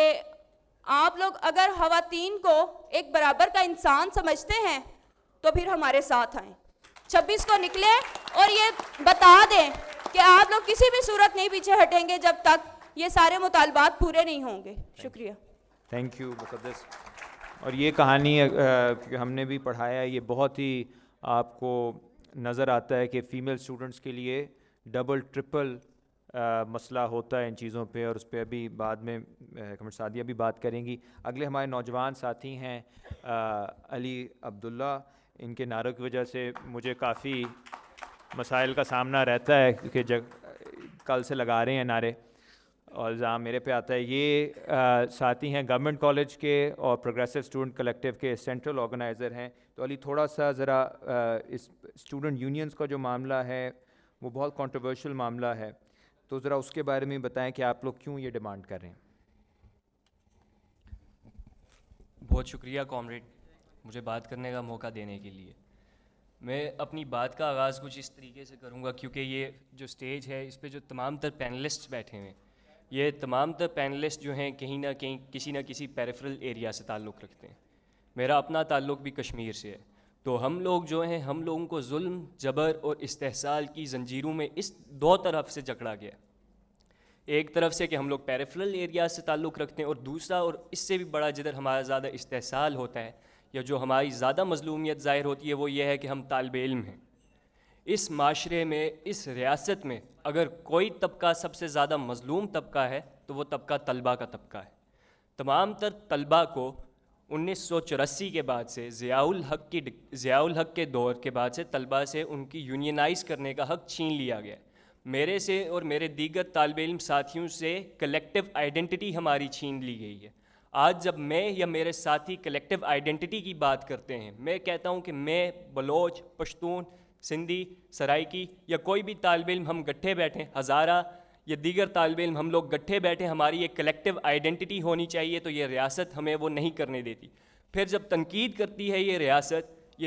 آپ لوگ اگر خواتین کو ایک برابر کا انسان سمجھتے ہیں تو پھر ہمارے ساتھ آئیں. 26 کو نکلیں اور یہ بتا دیں کہ آپ لوگ کسی بھی صورت نہیں پیچھے ہٹیں گے جب تک یہ سارے مطالبات پورے نہیں ہوں گے. شکریہ. تھینک یو مقدس. اور یہ کہانی ہم نے بھی پڑھایا ہے, یہ بہت ہی آپ کو نظر آتا ہے کہ فیمیل اسٹوڈنٹس کے لیے ڈبل ٹرپل مسئلہ ہوتا ہے ان چیزوں پہ, اور اس پہ ابھی بعد میں کمر سعدیہ بھی بات کریں گی. اگلے ہمارے نوجوان ساتھی ہیں علی عبداللہ. ان کے نعروں کی وجہ سے مجھے کافی مسائل کا سامنا رہتا ہے, کیونکہ کل سے لگا رہے ہیں نعرے اور الزام میرے پہ آتا ہے. یہ ساتھی ہیں گورنمنٹ کالج کے اور پروگریسو اسٹوڈنٹ کلیکٹیو کے سینٹرل آرگنائزر ہیں. تو علی تھوڑا سا ذرا اس اسٹوڈنٹ یونینز کا جو معاملہ ہے وہ بہت کنٹروورشل معاملہ ہے, تو ذرا اس کے بارے میں بتائیں کہ آپ لوگ کیوں یہ ڈیمانڈ کر رہے ہیں. بہت شکریہ کامریڈ, مجھے بات کرنے کا موقع دینے کے لیے. میں اپنی بات کا آغاز کچھ اس طریقے سے کروں گا, کیونکہ یہ جو سٹیج ہے اس پہ جو تمام تر پینلسٹ بیٹھے ہیں, یہ تمام تر پینلسٹ جو ہیں کہیں نہ کہیں کسی نہ کسی پیریفرل ایریا سے تعلق رکھتے ہیں. میرا اپنا تعلق بھی کشمیر سے ہے. تو ہم لوگ جو ہیں, ہم لوگوں کو ظلم, جبر اور استحصال کی زنجیروں میں اس دو طرف سے جکڑا گیا. ایک طرف سے کہ ہم لوگ پیریفرل ایریا سے تعلق رکھتے ہیں, اور دوسرا اور اس سے بھی بڑا جدھر ہمارا زیادہ استحصال ہوتا ہے یا جو ہماری زیادہ مظلومیت ظاہر ہوتی ہے وہ یہ ہے کہ ہم طالب علم ہیں. اس معاشرے میں, اس ریاست میں اگر کوئی طبقہ سب سے زیادہ مظلوم طبقہ ہے تو وہ طبقہ طلبہ کا طبقہ ہے. تمام تر طلبہ کو 1984 کے بعد سے ضیاء الحق کے دور کے بعد سے طلبہ سے ان کی یونینائز کرنے کا حق چھین لیا گیا. میرے سے اور میرے دیگر طالب علم ساتھیوں سے کلیکٹیو آئیڈنٹی ہماری چھین لی گئی ہے. آج جب میں یا میرے ساتھی کلیکٹیو آئیڈینٹی کی بات کرتے ہیں، میں کہتا ہوں کہ میں بلوچ، پشتون، سندھی، سرائکی یا کوئی بھی طالب علم ہم گٹھے بیٹھیں، ہزارہ یا دیگر طالب علم ہم لوگ گٹھے بیٹھیں، ہماری ایک کلیکٹیو آئیڈینٹی ہونی چاہیے، تو یہ ریاست ہمیں وہ نہیں کرنے دیتی. پھر جب تنقید کرتی ہے یہ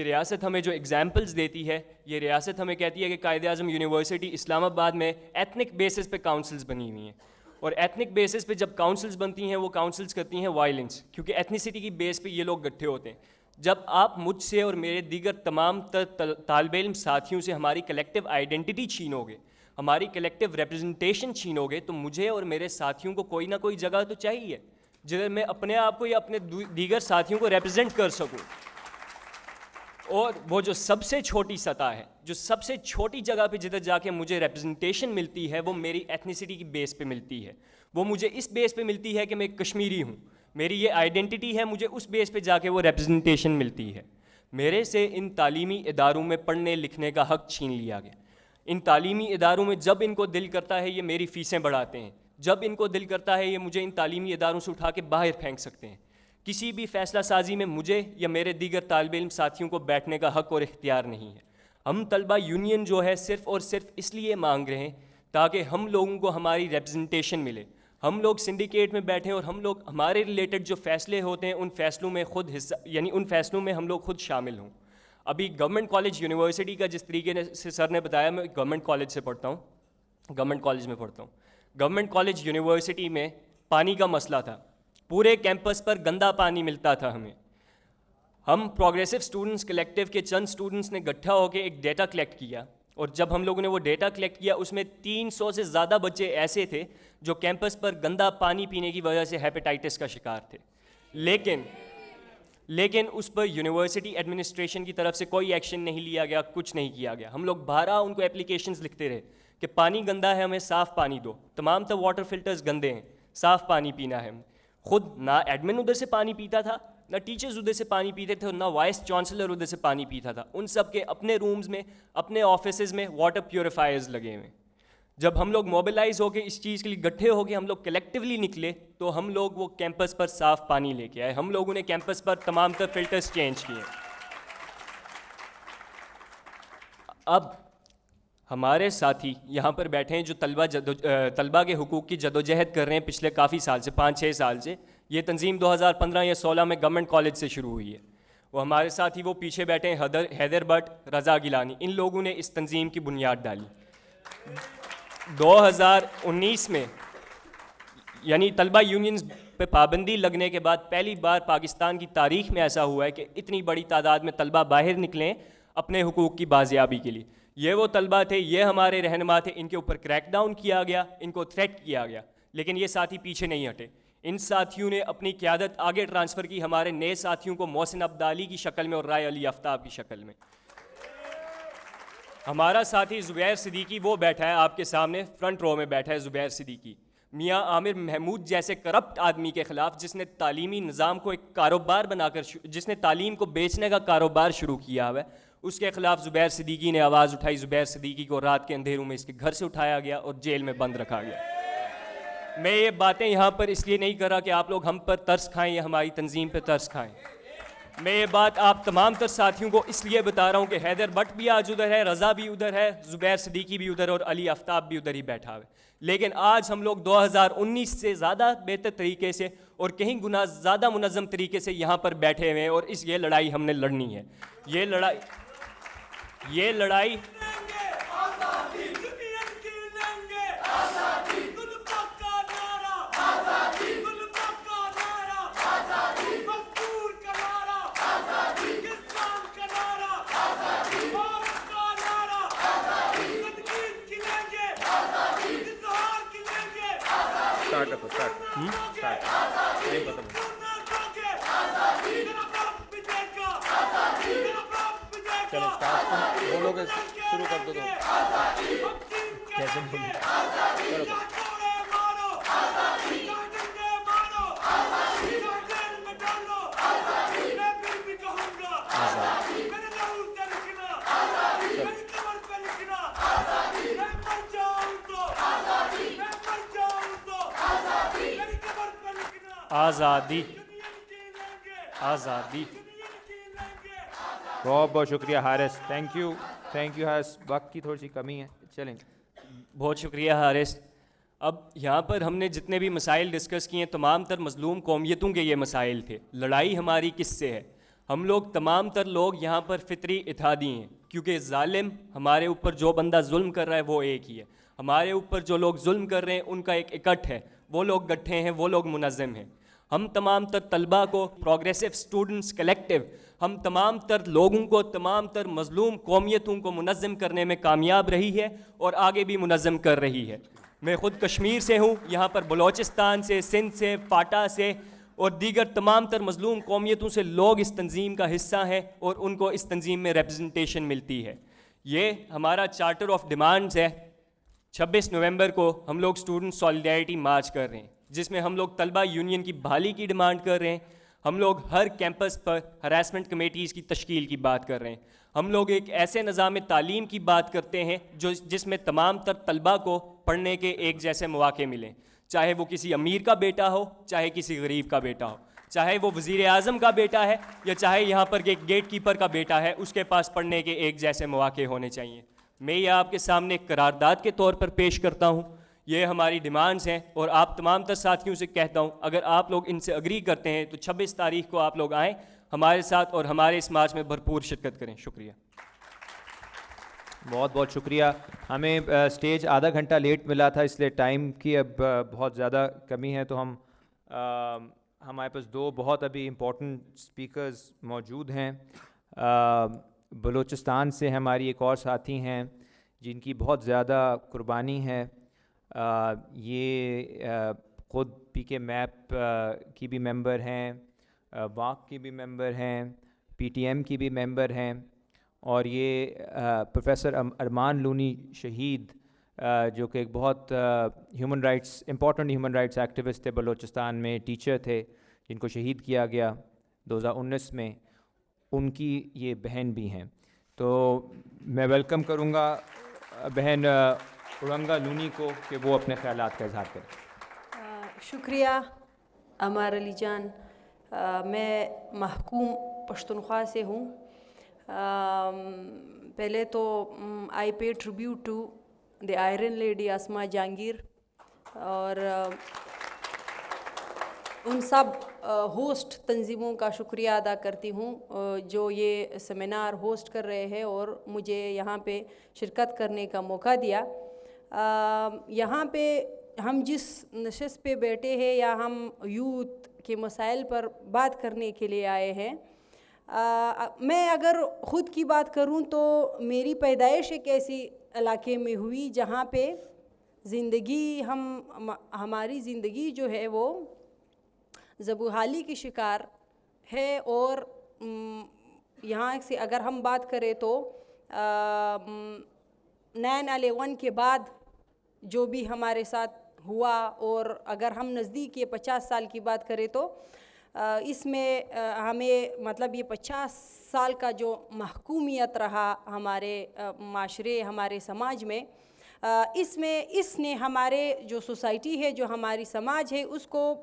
ریاست ہمیں جو ایگزامپلز دیتی ہے، یہ ریاست ہمیں کہتی ہے کہ قائد اعظم یونیورسٹی اسلام آباد میں ایتھنک بیسس پہ کاؤنسلز بنی ہوئی ہیں، اور ایتھنک بیسس پہ جب کاؤنسلز بنتی ہیں وہ کاؤنسلز کرتی ہیں وائلنس، کیونکہ ایتھنیسٹی کی بیس پہ یہ لوگ گٹھے ہوتے ہیں. جب آپ مجھ سے اور میرے دیگر تمام طالب علم ساتھیوں سے ہماری کلیکٹیو آئیڈینٹی چھینو گے، ہماری کلیکٹیو ریپرزنٹیشن چھینو گے، تو مجھے اور میرے ساتھیوں کو کوئی نہ کوئی جگہ تو چاہیے جدھر میں اپنے آپ کو یا اپنے دیگر ساتھیوں کو ریپرزینٹ کر سکوں. اور وہ جو سب سے چھوٹی سطح ہے، جو سب سے چھوٹی جگہ پہ جدھر جا کے مجھے ریپرزنٹیشن ملتی ہے، وہ میری ایتھنیسٹی کی بیس پہ ملتی ہے. وہ مجھے اس بیس پہ ملتی ہے کہ میں کشمیری ہوں، میری یہ آئیڈینٹی ہے، مجھے اس بیس پہ جا کے وہ ریپرزنٹیشن ملتی ہے. میرے سے ان تعلیمی اداروں میں پڑھنے لکھنے کا حق چھین لیا گیا. ان تعلیمی اداروں میں جب ان کو دل کرتا ہے یہ میری فیسیں بڑھاتے ہیں، جب ان کو دل کرتا ہے یہ مجھے ان تعلیمی اداروں سے اٹھا کے باہر پھینک سکتے ہیں. کسی بھی فیصلہ سازی میں مجھے یا میرے دیگر طالب علم ساتھیوں کو بیٹھنے کا حق اور اختیار نہیں ہے. ہم طلبہ یونین جو ہے صرف اور صرف اس لیے مانگ رہے ہیں تاکہ ہم لوگوں کو ہماری ریپرزنٹیشن ملے. ہم لوگ سنڈیکیٹ میں بیٹھیں اور ہم لوگ ہمارے ریلیٹڈ جو فیصلے ہوتے ہیں ان فیصلوں میں خود حصہ، یعنی ان فیصلوں میں ہم لوگ خود شامل ہوں. ابھی گورنمنٹ کالج یونیورسٹی کا جس طریقے سے سر نے بتایا، میں گورنمنٹ کالج سے پڑھتا ہوں، گورنمنٹ کالج میں پڑھتا ہوں. گورنمنٹ کالج یونیورسٹی میں پانی کا مسئلہ تھا، پورے کیمپس پر گندا پانی ملتا تھا ہمیں. ہم پروگریسو اسٹوڈنٹس کلیکٹیو کے چند اسٹوڈنٹس نے اکٹھا ہو کے ایک ڈیٹا کلیکٹ کیا، اور جب ہم لوگوں نے وہ ڈیٹا کلیکٹ کیا اس میں 300 سے زیادہ بچے ایسے تھے جو کیمپس پر گندا پانی پینے کی وجہ سے ہیپیٹائٹس کا شکار تھے. لیکن اس پر یونیورسٹی ایڈمنسٹریشن کی طرف سے کوئی ایکشن نہیں لیا گیا، کچھ نہیں کیا گیا. ہم لوگ 12 ان کو اپلیکیشنز لکھتے رہے کہ پانی گندا ہے، ہمیں صاف پانی دو، تمام تر واٹر فلٹرز گندے ہیں، صاف پانی پینا ہے. خود نہ ایڈمن ادھر سے پانی پیتا تھا، نہ ٹیچرز ادھر سے پانی پیتے تھے، اور نہ وائس چانسلر ادھر سے پانی پیتا تھا. ان سب کے اپنے رومز میں، اپنے آفیسز میں واٹر پیوریفائرز لگے ہوئے. جب ہم لوگ موبلائز ہو کے اس چیز کے لیے گٹھے ہو کے ہم لوگ کلیکٹیولی نکلے تو ہم لوگ وہ کیمپس پر صاف پانی لے کے آئے. ہم لوگوں نے کیمپس پر تمام تر فلٹرز چینج کیے. اب ہمارے ساتھی یہاں پر بیٹھے ہیں جو طلبہ کے حقوق کی جدوجہد کر رہے ہیں پچھلے کافی سال سے، 5-6 سال سے. یہ تنظیم 2015 یا 16 میں گورنمنٹ کالج سے شروع ہوئی ہے. وہ ہمارے ساتھی وہ پیچھے بیٹھے ہیں، حیدر بٹ، رضا گیلانی، ان لوگوں نے اس تنظیم کی بنیاد ڈالی. 2019 میں یعنی طلبہ یونینز پہ پابندی لگنے کے بعد پہلی بار پاکستان کی تاریخ میں ایسا ہوا ہے کہ اتنی بڑی تعداد میں طلبہ باہر نکلیں اپنے حقوق کی بازیابی کے لیے. یہ وہ طلبہ تھے، یہ ہمارے رہنما تھے، ان کے اوپر کریک ڈاؤن کیا گیا، ان کو تھریٹ کیا گیا، لیکن یہ ساتھی پیچھے نہیں ہٹے. ان ساتھیوں نے اپنی قیادت آگے ٹرانسفر کی ہمارے نئے ساتھیوں کو محسن عبدالی کی شکل میں اور رائے علی آفتاب کی شکل میں. ہمارا ساتھی زبیر صدیقی وہ بیٹھا ہے آپ کے سامنے، فرنٹ رو میں بیٹھا ہے زبیر صدیقی. میاں عامر محمود جیسے کرپٹ آدمی کے خلاف، جس نے تعلیمی نظام کو ایک کاروبار بنا کر، جس نے تعلیم کو بیچنے کا کاروبار شروع کیا ہوا ہے، اس کے خلاف زبیر صدیقی نے آواز اٹھائی. زبیر صدیقی کو رات کے اندھیروں میں اس کے گھر سے اٹھایا گیا اور جیل میں بند رکھا گیا. میں یہ باتیں یہاں پر اس لیے نہیں کر رہا کہ آپ لوگ ہم پر ترس کھائیں یا ہماری تنظیم پہ ترس کھائیں. میں یہ بات آپ تمام تر ساتھیوں کو اس لیے بتا رہا ہوں کہ حیدر بٹ بھی آج ادھر ہے، رضا بھی ادھر ہے، زبیر صدیقی بھی ادھر، اور علی آفتاب بھی ادھر ہی بیٹھا ہوا ہے. لیکن آج ہم لوگ 2019 سے زیادہ بہتر طریقے سے اور کہیں گنا زیادہ منظم طریقے سے یہاں پر بیٹھے ہوئے ہیں، اور یہ لڑائی ہم نے لڑنی ہے. یہ لڑائی شروع کر دو. آزادی آزادی. بہت بہت شکریہ حارث. Thank you Haris. وقت کی تھوڑی سی کمی ہے, چلیں. بہت شکریہ حارث. اب یہاں پر ہم نے جتنے بھی مسائل ڈسکس کیے ہیں تمام تر مظلوم قومیتوں کے یہ مسائل تھے. لڑائی ہماری کس سے ہے؟ ہم لوگ تمام تر لوگ یہاں پر فطری اتحادی ہیں, کیونکہ ظالم ہمارے اوپر جو بندہ ظلم کر رہا ہے وہ ایک ہی ہے. ہمارے اوپر جو لوگ ظلم کر رہے ہیں ان کا ایک اکٹھ ہے, وہ لوگ گٹھے ہیں, وہ لوگ منظم ہیں. ہم تمام تر طلباء کو, پروگریسو اسٹوڈنٹس کلیکٹیو, ہم تمام تر لوگوں کو, تمام تر مظلوم قومیتوں کو منظم کرنے میں کامیاب رہی ہے اور آگے بھی منظم کر رہی ہے. میں خود کشمیر سے ہوں, یہاں پر بلوچستان سے, سندھ سے, فاٹا سے اور دیگر تمام تر مظلوم قومیتوں سے لوگ اس تنظیم کا حصہ ہیں اور ان کو اس تنظیم میں ریپرزنٹیشن ملتی ہے. یہ ہمارا چارٹر آف ڈیمانڈز ہے. 26 نومبر کو ہم لوگ اسٹوڈنٹ سالیڈیرٹی مارچ کر رہے ہیں, جس میں ہم لوگ طلبہ یونین کی بحالی کی ڈیمانڈ کر رہے ہیں. ہم لوگ ہر کیمپس پر ہراسمنٹ کمیٹیز کی تشکیل کی بات کر رہے ہیں. ہم لوگ ایک ایسے نظام تعلیم کی بات کرتے ہیں جس میں تمام تر طلباء کو پڑھنے کے ایک جیسے مواقع ملیں, چاہے وہ کسی امیر کا بیٹا ہو, چاہے کسی غریب کا بیٹا ہو, چاہے وہ وزیر اعظم کا بیٹا ہے یا چاہے یہاں پر ایک گیٹ کیپر کا بیٹا ہے, اس کے پاس پڑھنے کے ایک جیسے مواقع ہونے چاہیے. میں یہ آپ کے سامنے ایک قرارداد کے طور پر پیش کرتا ہوں. یہ ہماری ڈیمانڈز ہیں اور آپ تمام تر ساتھیوں سے کہتا ہوں اگر آپ لوگ ان سے اگری کرتے ہیں تو 26 تاریخ کو آپ لوگ آئیں ہمارے ساتھ اور ہمارے اس مارچ میں بھرپور شرکت کریں. شکریہ. بہت بہت شکریہ. ہمیں اسٹیج آدھا گھنٹہ لیٹ ملا تھا, اس لیے ٹائم کی اب بہت زیادہ کمی ہے, تو ہمارے پاس دو بہت ابھی امپورٹنٹ اسپیکرز موجود ہیں. بلوچستان سے ہماری ایک اور ساتھی ہیں جن کی بہت زیادہ قربانی ہے. یہ خود پی کے میپ کی بھی ممبر ہیں, واق کی بھی ممبر ہیں, پی ٹی ایم کی بھی ممبر ہیں, اور یہ پروفیسر ارمان لونی شہید جو کہ ایک بہت امپورٹنٹ ہیومن رائٹس ایکٹیوسٹ تھے بلوچستان میں, ٹیچر تھے جن کو شہید کیا گیا 2019 میں, ان کی یہ بہن بھی ہیں. تو میں ویلکم کروں گا بہن اورنگا لونی کو کہ وہ اپنے خیالات کا اظہار کریں. شکریہ عمار علی جان. میں محکوم پشتونخوا سے ہوں. پہلے تو I pay tribute to the iron lady Asma Jahangir اور ان سب ہوسٹ تنظیموں کا شکریہ ادا کرتی ہوں جو یہ سیمینار ہوسٹ کر رہے ہیں اور مجھے یہاں پہ شرکت کرنے کا موقع دیا. یہاں پہ ہم جس نشست پہ بیٹھے ہیں یا ہم یوتھ کے مسائل پر بات کرنے کے لیے آئے ہیں. میں اگر خود کی بات کروں تو میری پیدائش ایک ایسی علاقے میں ہوئی جہاں پہ ہماری زندگی جو ہے وہ زبوحالی کی شکار ہے. اور یہاں سے اگر ہم بات کریں تو 9/11 کے بعد جو بھی ہمارے ساتھ ہوا, اور اگر ہم نزدیک یہ 50 سال کی بات کریں تو اس میں ہمیں مطلب یہ 50 سال کا جو محکومیت رہا ہمارے معاشرے, ہمارے سماج میں, اس نے ہمارے جو سوسائٹی ہے, جو ہماری سماج ہے, اس کو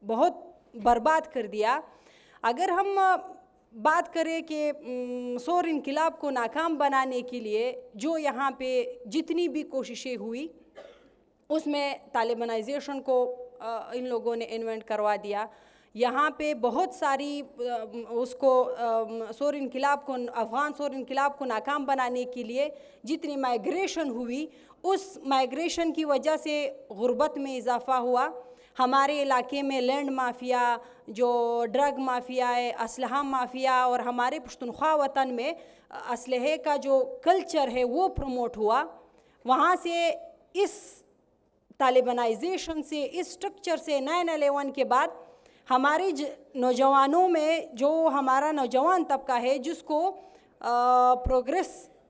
بہت برباد کر دیا. اگر ہم بات کریں کہ سور انقلاب کو ناکام بنانے کے لیے جو یہاں پہ جتنی بھی کوششیں ہوئی, اس میں طالبانائزیشن کو ان لوگوں نے انوینٹ کروا دیا. یہاں پہ بہت ساری اس کو افغان سور انقلاب کو ناکام بنانے کے لیے جتنی مائیگریشن ہوئی, اس مائیگریشن کی وجہ سے غربت میں اضافہ ہوا. ہمارے علاقے میں لینڈ مافیا, جو ڈرگ مافیا ہے, اسلحہ مافیا, اور ہمارے پشتونخوا وطن میں اسلحے کا جو کلچر ہے وہ پروموٹ ہوا. وہاں سے اس طالبانائزیشن سے, اس سٹرکچر سے 9/11 کے بعد ہمارے نوجوانوں میں, جو ہمارا نوجوان طبقہ ہے جس کو پروگریس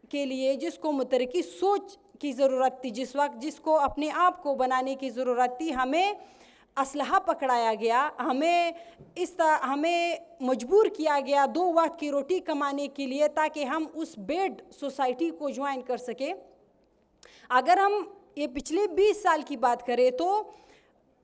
کے لیے, جس کو مترقی سوچ کی ضرورت تھی, جس کو اپنے آپ کو بنانے کی ضرورت تھی, ہمیں اسلحہ پکڑایا گیا, ہمیں مجبور کیا گیا 2 وقت کی روٹی کمانے کے لیے تاکہ ہم اس بیڈ سوسائٹی کو جوائن کر سکیں. اگر ہم یہ پچھلے 20 سال کی بات کریں تو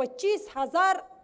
25,000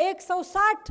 160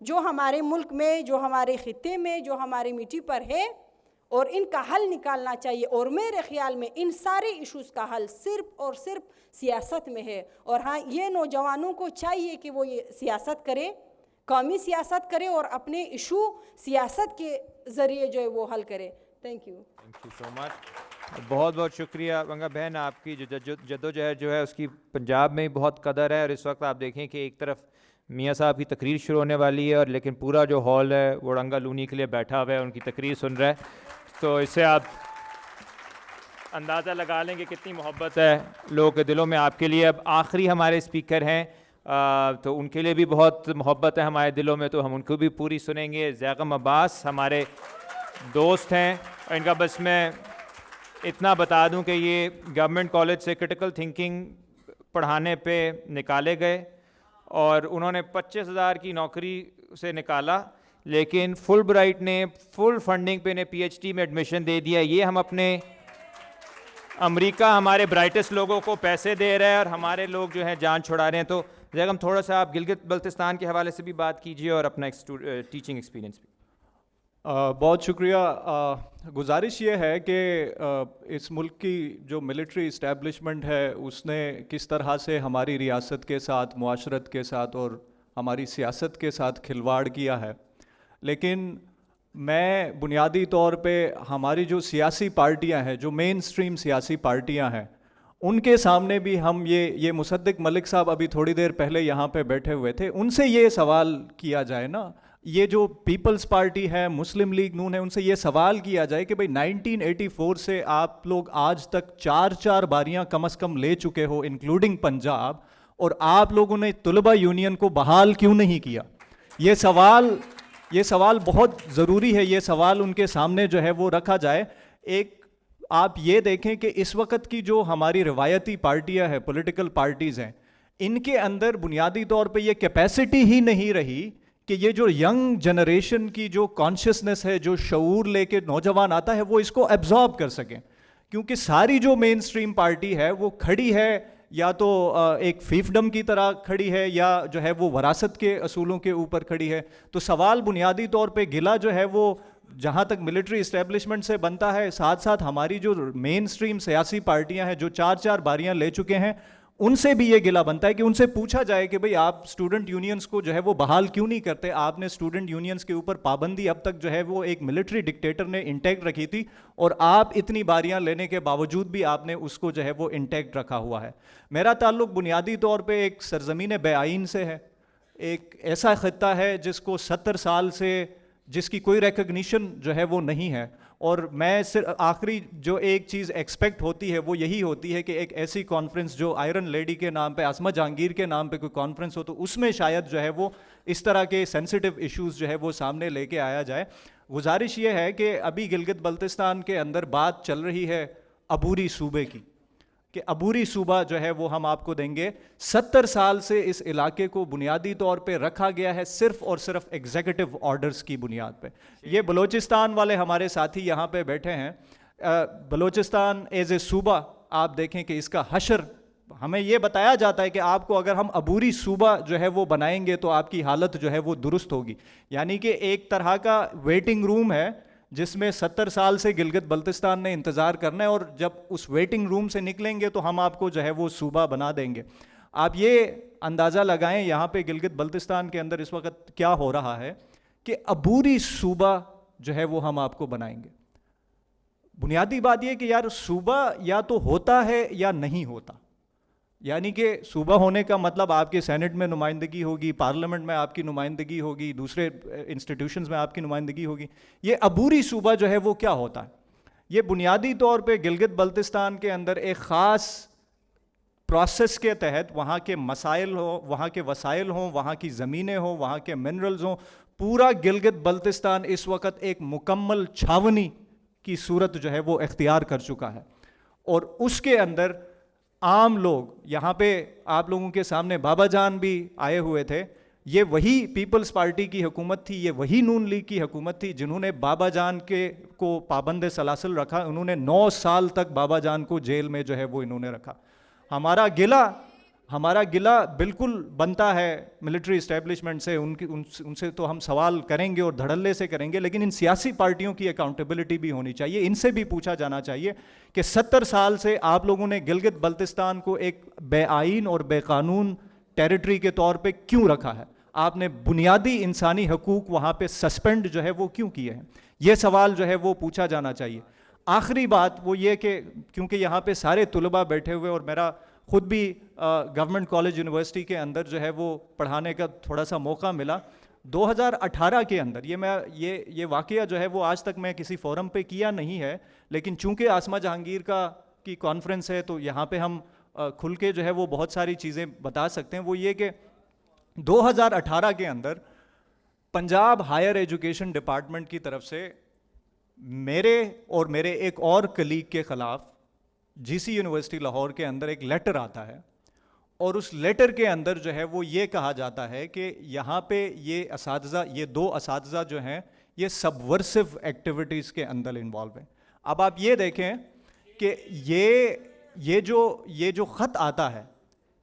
جو ہمارے ملک میں, جو ہمارے خطے میں, جو ہماری مٹی پر ہے, اور ان کا حل نکالنا چاہیے. اور میرے خیال میں ان سارے ایشوز کا حل صرف اور صرف سیاست میں ہے. اور ہاں, یہ نوجوانوں کو چاہیے کہ وہ یہ سیاست کرے, قومی سیاست کرے, اور اپنے ایشو سیاست کے ذریعے جو ہے وہ حل کرے. Thank you. Thank you so much. بہت بہت شکریہ بنگا بہن, آپ کی جدوجہد جو ہے اس کی پنجاب میں بہت قدر ہے. اور اس وقت آپ دیکھیں کہ ایک طرف میاں صاحب کی تقریر شروع ہونے والی ہے, اور لیکن پورا جو ہال ہے وہ رنگا لونی کے لیے بیٹھا ہوا ہے, ان کی تقریر سن رہا ہے. تو اس سے آپ اندازہ لگا لیں کہ کتنی محبت ہے لوگوں کے دلوں میں آپ کے لیے. اب آخری ہمارے اسپیکر ہیں, تو ان کے لیے بھی بہت محبت ہے ہمارے دلوں میں, تو ہم ان کو بھی پوری سنیں گے. زیغم عباس ہمارے دوست ہیں, اور ان کا بس میں اتنا بتا دوں کہ یہ گورنمنٹ کالج سے کرٹیکل تھنکنگ پڑھانے پہ نکالے گئے, اور انہوں نے 25,000 کی نوکری سے نکالا, لیکن فل برائٹ نے فل فنڈنگ پہ انہیں پی ایچ ڈی میں ایڈمیشن دے دیا. یہ ہم اپنے امریکہ ہمارے برائٹسٹ لوگوں کو پیسے دے رہے ہیں, اور ہمارے لوگ جو ہیں جان چھڑا رہے ہیں. تو زیغم تھوڑا سا آپ گلگت بلتستان کے حوالے سے بھی بات کیجیے, اور اپنا ٹیچنگ ایکسپیرینس بھی. بہت شکریہ. گزارش یہ ہے کہ اس ملک کی جو ملٹری اسٹیبلشمنٹ ہے اس نے کس طرح سے ہماری ریاست کے ساتھ, معاشرت کے ساتھ اور ہماری سیاست کے ساتھ کھلواڑ کیا ہے. لیکن میں بنیادی طور پہ ہماری جو سیاسی پارٹیاں ہیں, جو مین سٹریم سیاسی پارٹیاں ہیں, ان کے سامنے بھی ہم یہ مصدق ملک صاحب ابھی تھوڑی دیر پہلے یہاں پہ بیٹھے ہوئے تھے, ان سے یہ سوال کیا جائے نا, یہ جو پیپلز پارٹی ہے, مسلم لیگ نون ہے, ان سے یہ سوال کیا جائے کہ بھئی 1984 سے آپ لوگ آج تک 4 باریاں کم از کم لے چکے ہو انکلوڈنگ پنجاب, اور آپ لوگوں نے طلبہ یونین کو بحال کیوں نہیں کیا؟ یہ سوال بہت ضروری ہے, یہ سوال ان کے سامنے جو ہے وہ رکھا جائے. ایک آپ یہ دیکھیں کہ اس وقت کی جو ہماری روایتی پارٹیاں ہیں, پولیٹیکل پارٹیز ہیں, ان کے اندر بنیادی طور پہ یہ کیپیسٹی ہی نہیں رہی کہ یہ جو ینگ جنریشن کی جو کانشیسنس ہے, جو شعور لے کے نوجوان آتا ہے, وہ اس کو ایبزارب کر سکیں. کیونکہ ساری جو مین سٹریم پارٹی ہے وہ کھڑی ہے یا تو ایک فیفڈم کی طرح کھڑی ہے, یا جو ہے وہ وراثت کے اصولوں کے اوپر کھڑی ہے. تو سوال بنیادی طور پہ گلا جو ہے وہ جہاں تک ملٹری اسٹیبلشمنٹ سے بنتا ہے, ساتھ ساتھ ہماری جو مین سٹریم سیاسی پارٹیاں ہیں جو 4 باریاں لے چکے ہیں, ان سے بھی یہ گلا بنتا ہے کہ ان سے پوچھا جائے کہ بھئی آپ اسٹوڈنٹ یونینز کو جو ہے وہ بحال کیوں نہیں کرتے؟ آپ نے اسٹوڈنٹ یونینز کے اوپر پابندی اب تک جو ہے وہ ایک ملٹری ڈکٹیٹر نے انٹیکٹ رکھی تھی, اور آپ اتنی باریاں لینے کے باوجود بھی آپ نے اس کو جو ہے وہ انٹیکٹ رکھا ہوا ہے. میرا تعلق بنیادی طور پہ ایک سرزمین بے آئین سے ہے, ایک ایسا خطہ ہے جس کو 70 سال سے جس کی کوئی ریکگنیشن جو ہے وہ نہیں ہے. اور میں صرف آخری جو ایک چیز ایکسپیکٹ ہوتی ہے وہ یہی ہوتی ہے کہ ایک ایسی کانفرنس جو آئرن لیڈی کے نام پہ, عاصمہ جہانگیر کے نام پہ کوئی کانفرنس ہو, تو اس میں شاید جو ہے وہ اس طرح کے سینسٹیو ایشوز جو ہے وہ سامنے لے کے آیا جائے. گزارش یہ ہے کہ ابھی گلگت بلتستان کے اندر بات چل رہی ہے عبوری صوبے کی, کہ عبوری صوبہ جو ہے وہ ہم آپ کو دیں گے. 70 سال سے اس علاقے کو بنیادی طور پہ رکھا گیا ہے صرف اور صرف ایگزیکٹو آرڈرز کی بنیاد پہ. یہ بلوچستان والے ہمارے ساتھی یہاں پہ بیٹھے ہیں, بلوچستان ایز اے صوبہ آپ دیکھیں کہ اس کا حشر, ہمیں یہ بتایا جاتا ہے کہ آپ کو اگر ہم عبوری صوبہ جو ہے وہ بنائیں گے تو آپ کی حالت جو ہے وہ درست ہوگی. یعنی کہ ایک طرح کا ویٹنگ روم ہے جس میں 70 سال سے گلگت بلتستان نے انتظار کرنا ہے, اور جب اس ویٹنگ روم سے نکلیں گے تو ہم آپ کو جو ہے وہ صوبہ بنا دیں گے. آپ یہ اندازہ لگائیں یہاں پہ گلگت بلتستان کے اندر اس وقت کیا ہو رہا ہے کہ عبوری صوبہ جو ہے وہ ہم آپ کو بنائیں گے. بنیادی بات یہ کہ یار صوبہ یا تو ہوتا ہے یا نہیں ہوتا. یعنی کہ صوبہ ہونے کا مطلب آپ کے سینٹ میں نمائندگی ہوگی, پارلیمنٹ میں آپ کی نمائندگی ہوگی, دوسرے انسٹیٹیوشنز میں آپ کی نمائندگی ہوگی. یہ عبوری صوبہ جو ہے وہ کیا ہوتا ہے؟ یہ بنیادی طور پہ گلگت بلتستان کے اندر ایک خاص پروسیس کے تحت وہاں کے مسائل ہوں, وہاں کے وسائل ہوں, وہاں کی زمینیں ہوں, وہاں کے منرلز ہوں, پورا گلگت بلتستان اس وقت ایک مکمل چھاونی کی صورت جو ہے وہ اختیار کر چکا ہے. اور اس کے اندر عام لوگ, یہاں پہ آپ لوگوں کے سامنے بابا جان بھی آئے ہوئے تھے, یہ وہی پیپلز پارٹی کی حکومت تھی, یہ وہی نون لیگ کی حکومت تھی جنہوں نے بابا جان کو پابند سلاسل رکھا. انہوں نے 9 سال تک بابا جان کو جیل میں جو ہے وہ انہوں نے رکھا. ہمارا گلہ بالکل بنتا ہے ملٹری اسٹیبلشمنٹ سے، ان سے تو ہم سوال کریں گے اور دھڑلے سے کریں گے، لیکن ان سیاسی پارٹیوں کی اکاؤنٹیبلٹی بھی ہونی چاہیے. ان سے بھی پوچھا جانا چاہیے کہ 70 سال سے آپ لوگوں نے گلگت بلتستان کو ایک بے آئین اور بے قانون ٹیریٹری کے طور پہ کیوں رکھا ہے؟ آپ نے بنیادی انسانی حقوق وہاں پہ سسپینڈ جو ہے وہ کیوں کیے ہیں؟ یہ سوال جو ہے وہ پوچھا جانا چاہیے. آخری بات وہ یہ کہ کیونکہ یہاں پہ سارے طلباء بیٹھے ہوئے اور میرا خود بھی گورنمنٹ کالج یونیورسٹی کے اندر جو ہے وہ پڑھانے کا تھوڑا سا موقع ملا. 2018 کے اندر یہ واقعہ جو ہے وہ آج تک میں کسی فورم پہ کیا نہیں ہے، لیکن چونکہ عاصمہ جہانگیر کی کانفرنس ہے تو یہاں پہ ہم کھل کے جو ہے وہ بہت ساری چیزیں بتا سکتے ہیں. وہ یہ کہ 2018 کے اندر پنجاب ہائر ایجوکیشن ڈپارٹمنٹ کی طرف سے میرے اور میرے ایک اور کلیگ کے خلاف جی سی یونیورسٹی لاہور کے اندر ایک لیٹر آتا ہے، اور اس لیٹر کے اندر جو ہے وہ یہ کہا جاتا ہے کہ یہاں پہ یہ 2 اساتذہ جو ہیں یہ سبورسو ایکٹیویٹیز کے اندر انوالو ہیں. اب آپ یہ دیکھیں کہ یہ جو خط آتا ہے،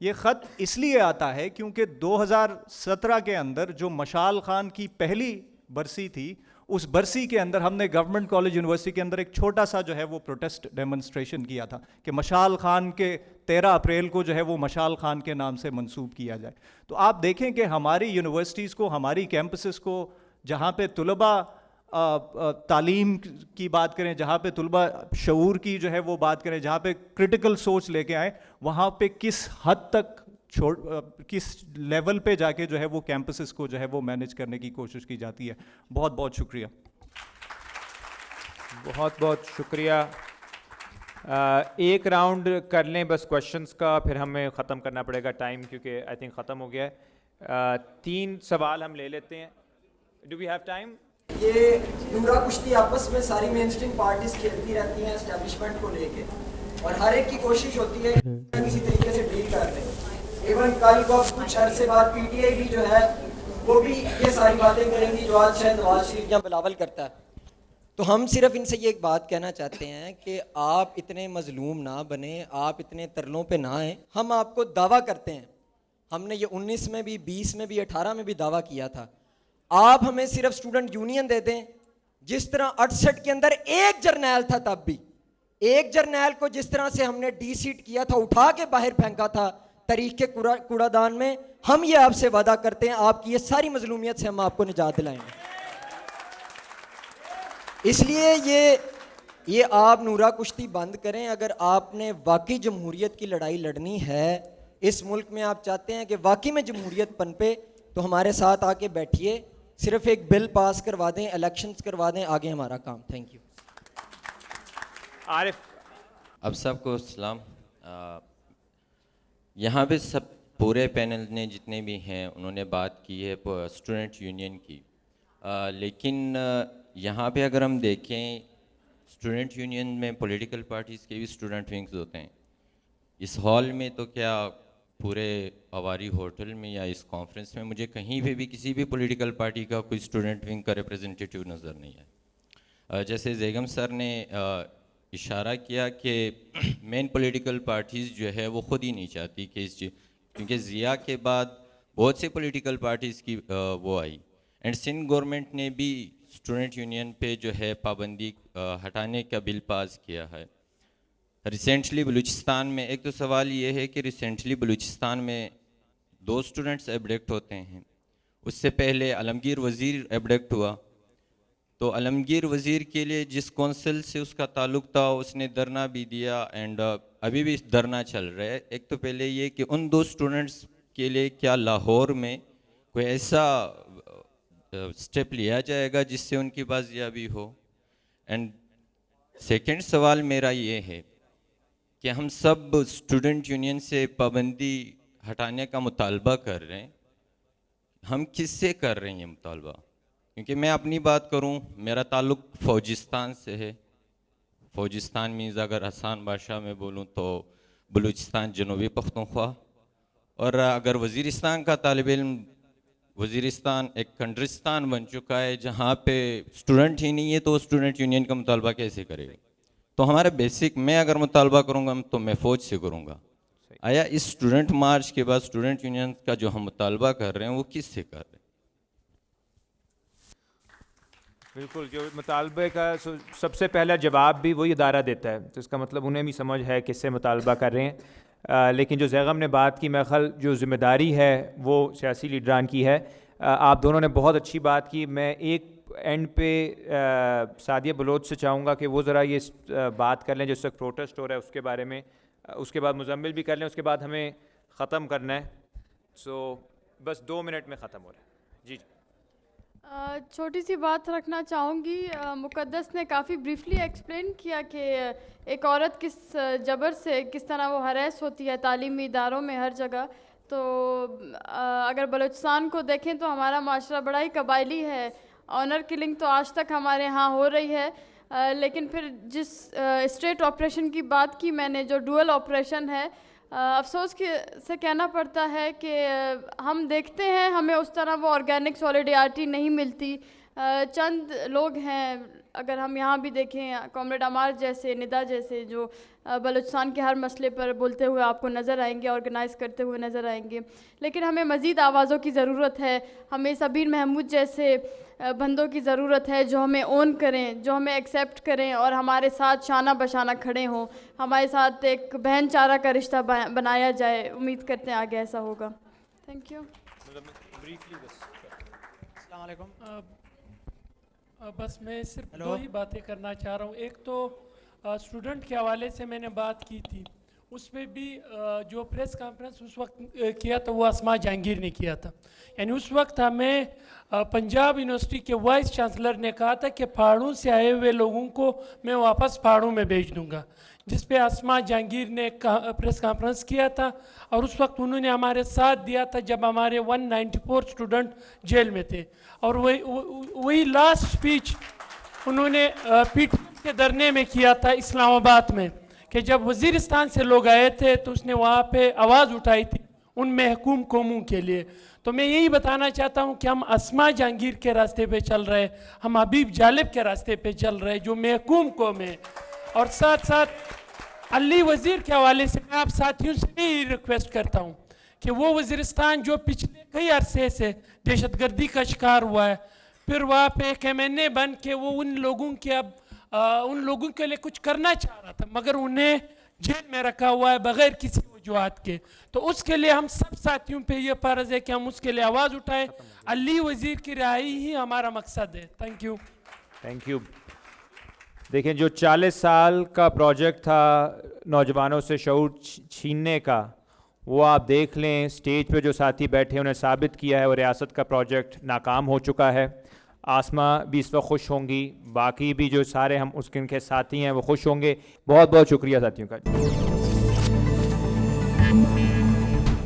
یہ خط اس لیے آتا ہے کیونکہ 2017 کے اندر جو مشال خان کی پہلی برسی تھی، اس برسی کے اندر ہم نے گورنمنٹ کالج یونیورسٹی کے اندر ایک چھوٹا سا جو ہے وہ پروٹیسٹ ڈیمونسٹریشن کیا تھا کہ مشال خان کے 13 اپریل کو جو ہے وہ مشال خان کے نام سے منسوب کیا جائے. تو آپ دیکھیں کہ ہماری یونیورسٹیز کو، ہماری کیمپسز کو، جہاں پہ طلباء تعلیم کی بات کریں، جہاں پہ طلباء شعور کی جو ہے وہ بات کریں، جہاں پہ کرٹیکل سوچ لے کے آئیں، وہاں پہ کس حد تک کس لیول پہ جا کے جو ہے وہ کیمپسز کو جو ہے وہ مینیج کرنے کی کوشش کی جاتی ہے. بہت بہت شکریہ. بہت بہت شکریہ. ایک راؤنڈ کر لیں بس کوشچنس کا، پھر ہمیں ختم کرنا پڑے گا ٹائم کیونکہ آئی تھنک ختم ہو گیا ہے. 3 سوال ہم لے لیتے ہیں. Do we have time? یہ نورا کشتی آپس میں ساری مین اسٹریم پارٹیز کھیلتی رہتی ہیں اسٹیبلشمنٹ کو لے کے، اور ہر ایک کی کوشش ہوتی ہے کسی طریقے سے ڈیل کر لیں. ایون کل کو کچھ عرصے بعد پی ٹی آئی بھی جو ہے وہ بھی یہ ساری باتیں کریں گی جو آج شاید نواز شریف یا بلاول کرتا ہے. تو ہم صرف ان سے یہ ایک بات کہنا چاہتے ہیں کہ آپ اتنے مظلوم نہ بنیں، آپ اتنے ترلوں پہ نہ آئیں. ہم آپ کو دعویٰ کرتے ہیں، ہم نے یہ 19 میں بھی، 20 میں بھی، 18 میں بھی دعویٰ کیا تھا. آپ ہمیں صرف اسٹوڈنٹ یونین دے دیں. جس طرح 68 کے اندر ایک جرنیل تھا، تب بھی ایک جرنیل کو جس طرح سے ہم نے ڈی سیٹ کیا تھا، اٹھا کے باہر پھینکا تھا تاریخ کے کوڑا دان میں، ہم یہ آپ سے وعدہ کرتے ہیں آپ کی یہ ساری مظلومیت سے ہم آپ کو نجات دلائیں گے. اس لیے یہ آپ نورا کشتی بند کریں. اگر آپ نے واقعی جمہوریت کی لڑائی لڑنی ہے، اس ملک میں آپ چاہتے ہیں کہ واقعی میں جمہوریت پنپے، تو ہمارے ساتھ آ کے بیٹھیے، صرف ایک بل پاس کروا دیں، الیکشنز کروا دیں، آگے ہمارا کام. Thank you. عارف. اب سب کو السلام. یہاں پہ سب پورے پینل نے جتنے بھی ہیں انہوں نے بات کی ہے اسٹوڈنٹ یونین کی، لیکن یہاں پہ اگر ہم دیکھیں اسٹوڈنٹ یونین میں پولیٹیکل پارٹیز کے بھی اسٹوڈنٹ ونگز ہوتے ہیں. اس ہال میں تو کیا پورے اواری ہوٹل میں یا اس کانفرنس میں مجھے کہیں پہ بھی کسی بھی پولیٹیکل پارٹی کا کوئی اسٹوڈنٹ ونگ کا ریپرزنٹیٹیو نظر نہیں ہے. جیسے زیگم سر نے اشارہ کیا کہ مین پولیٹیکل پارٹیز جو ہے وہ خود ہی نہیں چاہتی کہ کیونکہ ضیاء کے بعد بہت سے پولیٹیکل پارٹیز کی وہ آئی، اینڈ سندھ گورنمنٹ نے بھی اسٹوڈنٹ یونین پہ جو ہے پابندی ہٹانے کا بل پاس کیا ہے. ریسنٹلی بلوچستان میں ایک تو سوال یہ ہے کہ ریسنٹلی بلوچستان میں 2 اسٹوڈنٹس ایبڈکٹ ہوتے ہیں. اس سے پہلے علمگیر وزیر ایبڈکٹ ہوا، تو علمگیر وزیر کے لیے جس کونسل سے اس کا تعلق تھا اس نے دھرنا بھی دیا، اینڈ ابھی بھی دھرنا چل رہا ہے. ایک تو پہلے یہ کہ ان 2 اسٹوڈنٹس کے لیے کیا لاہور میں کوئی ایسا اسٹیپ لیا جائے گا جس سے ان کی بازیابی ہو. اینڈ سیکنڈ سوال میرا یہ ہے کہ ہم سب اسٹوڈنٹ یونین سے پابندی ہٹانے کا مطالبہ کر رہے ہیں، ہم کس سے کر رہے ہیں یہ مطالبہ؟ کیونکہ میں اپنی بات کروں، میرا تعلق فوجستان سے ہے. فوجستان مینز اگر آسان بھاشا میں بولوں تو بلوچستان جنوبی پختونخوا. اور اگر وزیرستان کا طالب علم، وزیرستان ایک کنٹرستان بن چکا ہے جہاں پہ اسٹوڈنٹ ہی نہیں ہے، تو اسٹوڈنٹ یونین کا مطالبہ کیسے کرے گا؟ تو ہمارا بیسک، میں اگر مطالبہ کروں گا تو میں فوج سے کروں گا. آیا اس اسٹوڈنٹ مارچ کے بعد اسٹوڈنٹ یونین کا جو ہم مطالبہ کر رہے ہیں وہ کس سے کر رہے ہیں؟ بالکل، جو مطالبے کا سب سے پہلا جواب بھی وہی ادارہ دیتا ہے، تو اس کا مطلب انہیں بھی سمجھ ہے کس سے مطالبہ کر رہے ہیں. لیکن جو زیغم نے بات کی، میں خیال جو ذمہ داری ہے وہ سیاسی لیڈران کی ہے. آپ دونوں نے بہت اچھی بات کی. میں ایک اینڈ پہ سعدیہ بلوچ سے چاہوں گا کہ وہ ذرا یہ بات کر لیں جو اس وقت پروٹیسٹ ہو رہا ہے اس کے بارے میں، اس کے بعد مزمل بھی کر لیں، اس کے بعد ہمیں ختم کرنا ہے. سو بس 2 منٹ میں ختم ہو رہا ہے. جی چھوٹی سی بات رکھنا چاہوں گی. مقدس نے کافی بریفلی ایکسپلین کیا کہ ایک عورت کس جبر سے کس طرح وہ ہریس ہوتی ہے تعلیمی اداروں میں ہر جگہ. تو اگر بلوچستان کو دیکھیں تو ہمارا معاشرہ بڑا ہی قبائلی ہے. آنر کلنگ تو آج تک ہمارے ہاں ہو رہی ہے، لیکن پھر جس اسٹیٹ آپریشن کی بات کی میں نے، جو ڈوئل آپریشن ہے، افسوس سے کہنا پڑتا ہے کہ ہم دیکھتے ہیں ہمیں اس طرح وہ آرگینک سولیڈیارٹی نہیں ملتی. چند لوگ ہیں، اگر ہم یہاں بھی دیکھیں کامریڈ عمار جیسے، ندا جیسے، جو بلوچستان کے ہر مسئلے پر بولتے ہوئے آپ کو نظر آئیں گے، آرگنائز کرتے ہوئے نظر آئیں گے. لیکن ہمیں مزید آوازوں کی ضرورت ہے. ہمیں سبیر محمود جیسے بندوں کی ضرورت ہے جو ہمیں اون کریں، جو ہمیں ایکسیپٹ کریں اور ہمارے ساتھ شانہ بشانہ کھڑے ہوں، ہمارے ساتھ ایک بہن چارہ کا رشتہ بنایا جائے. امید کرتے ہیں آگے ایسا ہوگا. Thank you. السلام علیکم. بس میں صرف 2 ہی باتیں کرنا چاہ رہا ہوں. ایک تو اسٹوڈنٹ کے حوالے سے میں نے بات کی تھی، اس پہ بھی جو پریس کانفرنس اس وقت کیا تھا وہ اسما جہانگیر نے کیا تھا. یعنی اس وقت ہمیں پنجاب یونیورسٹی کے وائس چانسلر نے کہا تھا کہ پہاڑوں سے آئے ہوئے لوگوں کو میں واپس پہاڑوں میں بھیج دوں گا، جس پہ اسما جہانگیر نے پریس کانفرنس کیا تھا. اور اس وقت انہوں نے ہمارے ساتھ دیا تھا جب ہمارے 194 اسٹوڈنٹ جیل میں تھے. اور وہی لاسٹ اسپیچ انہوں نے پی ٹی کے دھرنے میں کیا تھا اسلام آباد میں، کہ جب وزیرستان سے لوگ آئے تھے تو اس نے وہاں پہ آواز اٹھائی تھی ان محکوم قوموں کے لیے. تو میں یہی بتانا چاہتا ہوں کہ ہم اسما جہانگیر کے راستے پہ چل رہے، ہم حبیب جالب کے راستے پہ چل رہے جو محکوم قوم ہے. اور ساتھ ساتھ علی وزیر کے حوالے سے میں آپ ساتھیوں سے بھی ریکویسٹ کرتا ہوں کہ وہ وزیرستان جو پچھلے کئی عرصے سے دہشت گردی کا شکار ہوا ہے، پھر وہاں پہ ایک MNA بن کے وہ ان لوگوں کے لیے کچھ کرنا چاہ رہا تھا، مگر انہیں جیل میں رکھا ہوا ہے بغیر کسی وجوہات کے. تو اس کے لیے ہم سب ساتھیوں پہ یہ فرض ہے کہ ہم اس کے لیے آواز اٹھائیں. علی وزیر کی رہائی ہی ہمارا مقصد ہے. Thank you. Thank you. دیکھیں، جو 40 سال کا پروجیکٹ تھا نوجوانوں سے شعور چھیننے کا، وہ آپ دیکھ لیں اسٹیج پہ جو ساتھی بیٹھے انہیں ثابت کیا ہے وہ ریاست کا پروجیکٹ ناکام ہو چکا ہے. آسما بھی اس وقت خوش ہوں گی، باقی بھی جو سارے ہم اس کے ساتھی ہیں وہ خوش ہوں گے. بہت بہت شکریہ ساتھیوں کا.